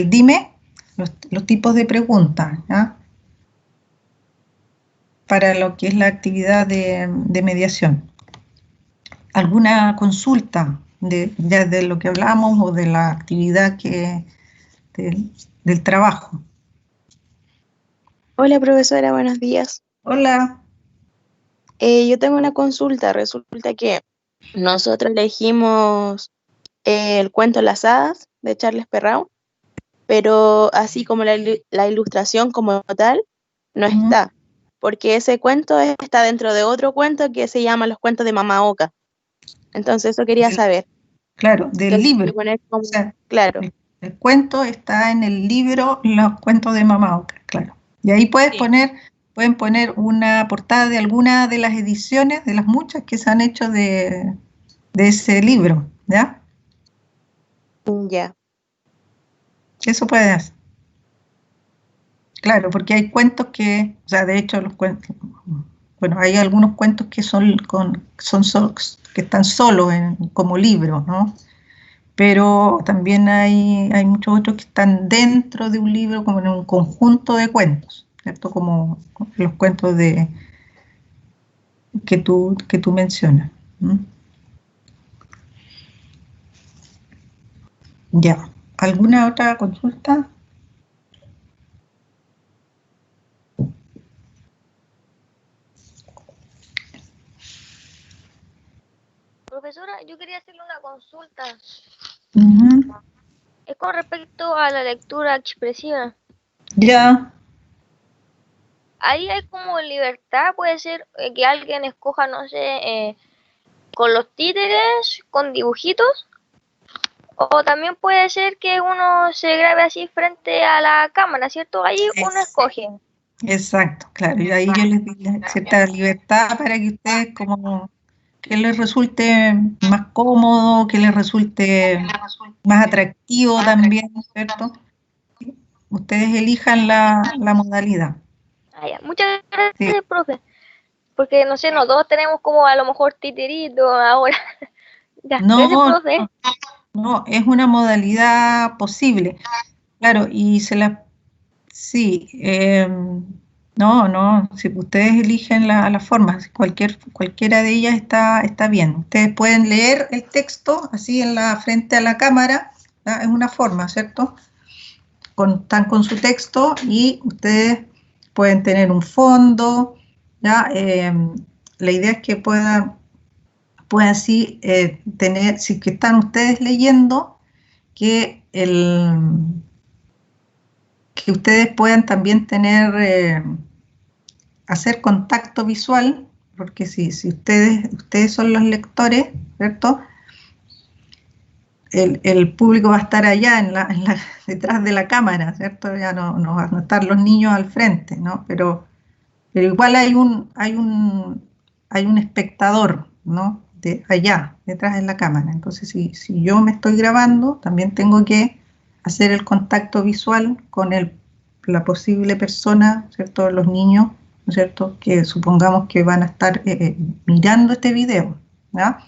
DIME, los tipos de preguntas, ¿ya?, para lo que es la actividad de mediación. ¿Alguna consulta ya de lo que hablamos o de la actividad del trabajo? Hola, profesora, buenos días. Hola. Yo tengo una consulta. Resulta que nosotros elegimos el cuento Las Hadas de Charles Perrault, pero así como la ilustración como tal no está, porque ese cuento está dentro de otro cuento que se llama Los cuentos de Mamá Oca. Entonces eso quería saber. Claro, Que del libro. como, O sea, claro. el cuento está en el libro Los cuentos de Mamá Oca, claro. Y ahí pueden poner una portada de alguna de las ediciones, de las muchas que se han hecho de ese libro, ¿ya? Ya. Eso puede hacer. Claro, porque hay cuentos que, o sea, de hecho los cuentos, bueno, hay algunos cuentos que que están solos como libros, ¿no? Pero también hay muchos otros que están dentro de un libro, como en un conjunto de cuentos, ¿cierto? Como los cuentos que tú mencionas. ¿Mm? Ya. ¿Alguna otra consulta? Profesora, yo quería hacerle una consulta. Ujú. Es con respecto a la lectura expresiva. Ya. Ahí hay como libertad, puede ser que alguien escoja, no sé, con los títeres, con dibujitos, o también puede ser que uno se grabe así frente a la cámara, ¿cierto? Ahí uno escoge. Exacto, claro. Y ahí yo les di cierta libertad para que ustedes como que les resulte más cómodo, que les resulte más atractivo también, ¿cierto? Ustedes elijan la modalidad. Ah, ya. Muchas Sí. gracias, profe. Porque, no sé, nosotros tenemos como a lo mejor titeritos ahora. Ya, gracias, No, profe. no, es una modalidad posible. Claro, y sí, no, si ustedes eligen la forma, si cualquiera de ellas está bien. Ustedes pueden leer el texto así frente a la cámara, ¿ya? Es una forma, ¿cierto? Están con su texto y ustedes pueden tener un fondo, ¿ya? La idea es que puedan así tener, si que están ustedes leyendo, que que ustedes puedan también hacer contacto visual, porque si ustedes son los lectores, ¿cierto? El público va a estar allá detrás de la cámara, ¿cierto? Ya no van a estar los niños al frente, ¿no? Pero igual hay un espectador, ¿no? Allá, detrás de la cámara. Entonces, si yo me estoy grabando, también tengo que hacer el contacto visual con la posible persona, ¿cierto? Los niños, ¿no es cierto? Que supongamos que van a estar mirando este video, ¿ya?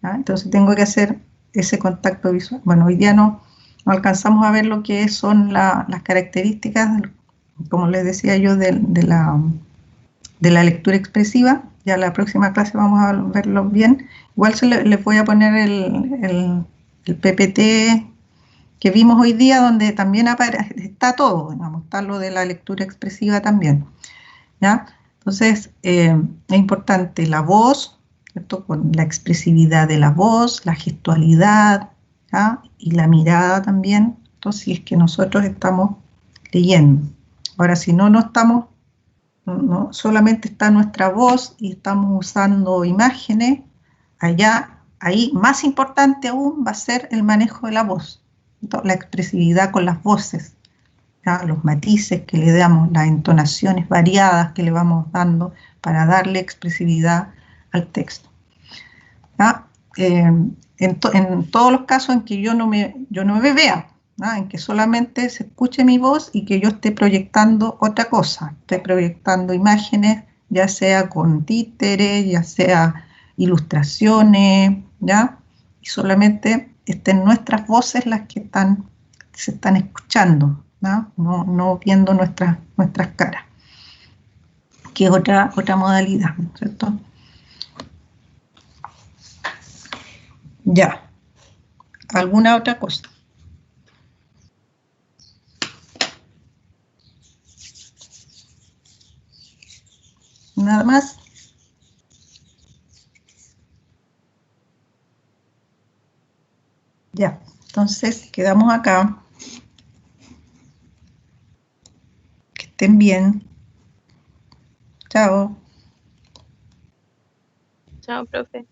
¿Ya? Entonces tengo que hacer ese contacto visual. Bueno, hoy día no alcanzamos a ver lo que son las características, como les decía yo, de la lectura expresiva. Ya la próxima clase vamos a verlo bien. Igual les voy a poner el PPT que vimos hoy día, donde también está todo, digamos, está lo de la lectura expresiva también, ¿ya? Entonces, es importante la voz, ¿cierto? Con la expresividad de la voz, la gestualidad, ¿ya? Y la mirada también. Entonces, si es que nosotros estamos leyendo. Ahora, si no estamos no solamente está nuestra voz y estamos usando imágenes, ahí más importante aún va a ser el manejo de la voz, la expresividad con las voces, ¿ya? Los matices que le damos, las entonaciones variadas que le vamos dando para darle expresividad al texto, ¿ya? En todos los casos en que yo no me vea, ¿no? En que solamente se escuche mi voz y que yo esté proyectando otra cosa, esté proyectando imágenes, ya sea con títeres, ya sea ilustraciones, ¿ya? Y solamente estén nuestras voces las que se están escuchando, ¿no? No viendo nuestras caras, que es otra modalidad, ¿no es cierto? Ya. ¿Alguna otra cosa? Nada más. Ya, entonces quedamos acá. Que estén bien. Chao. Chao, profe.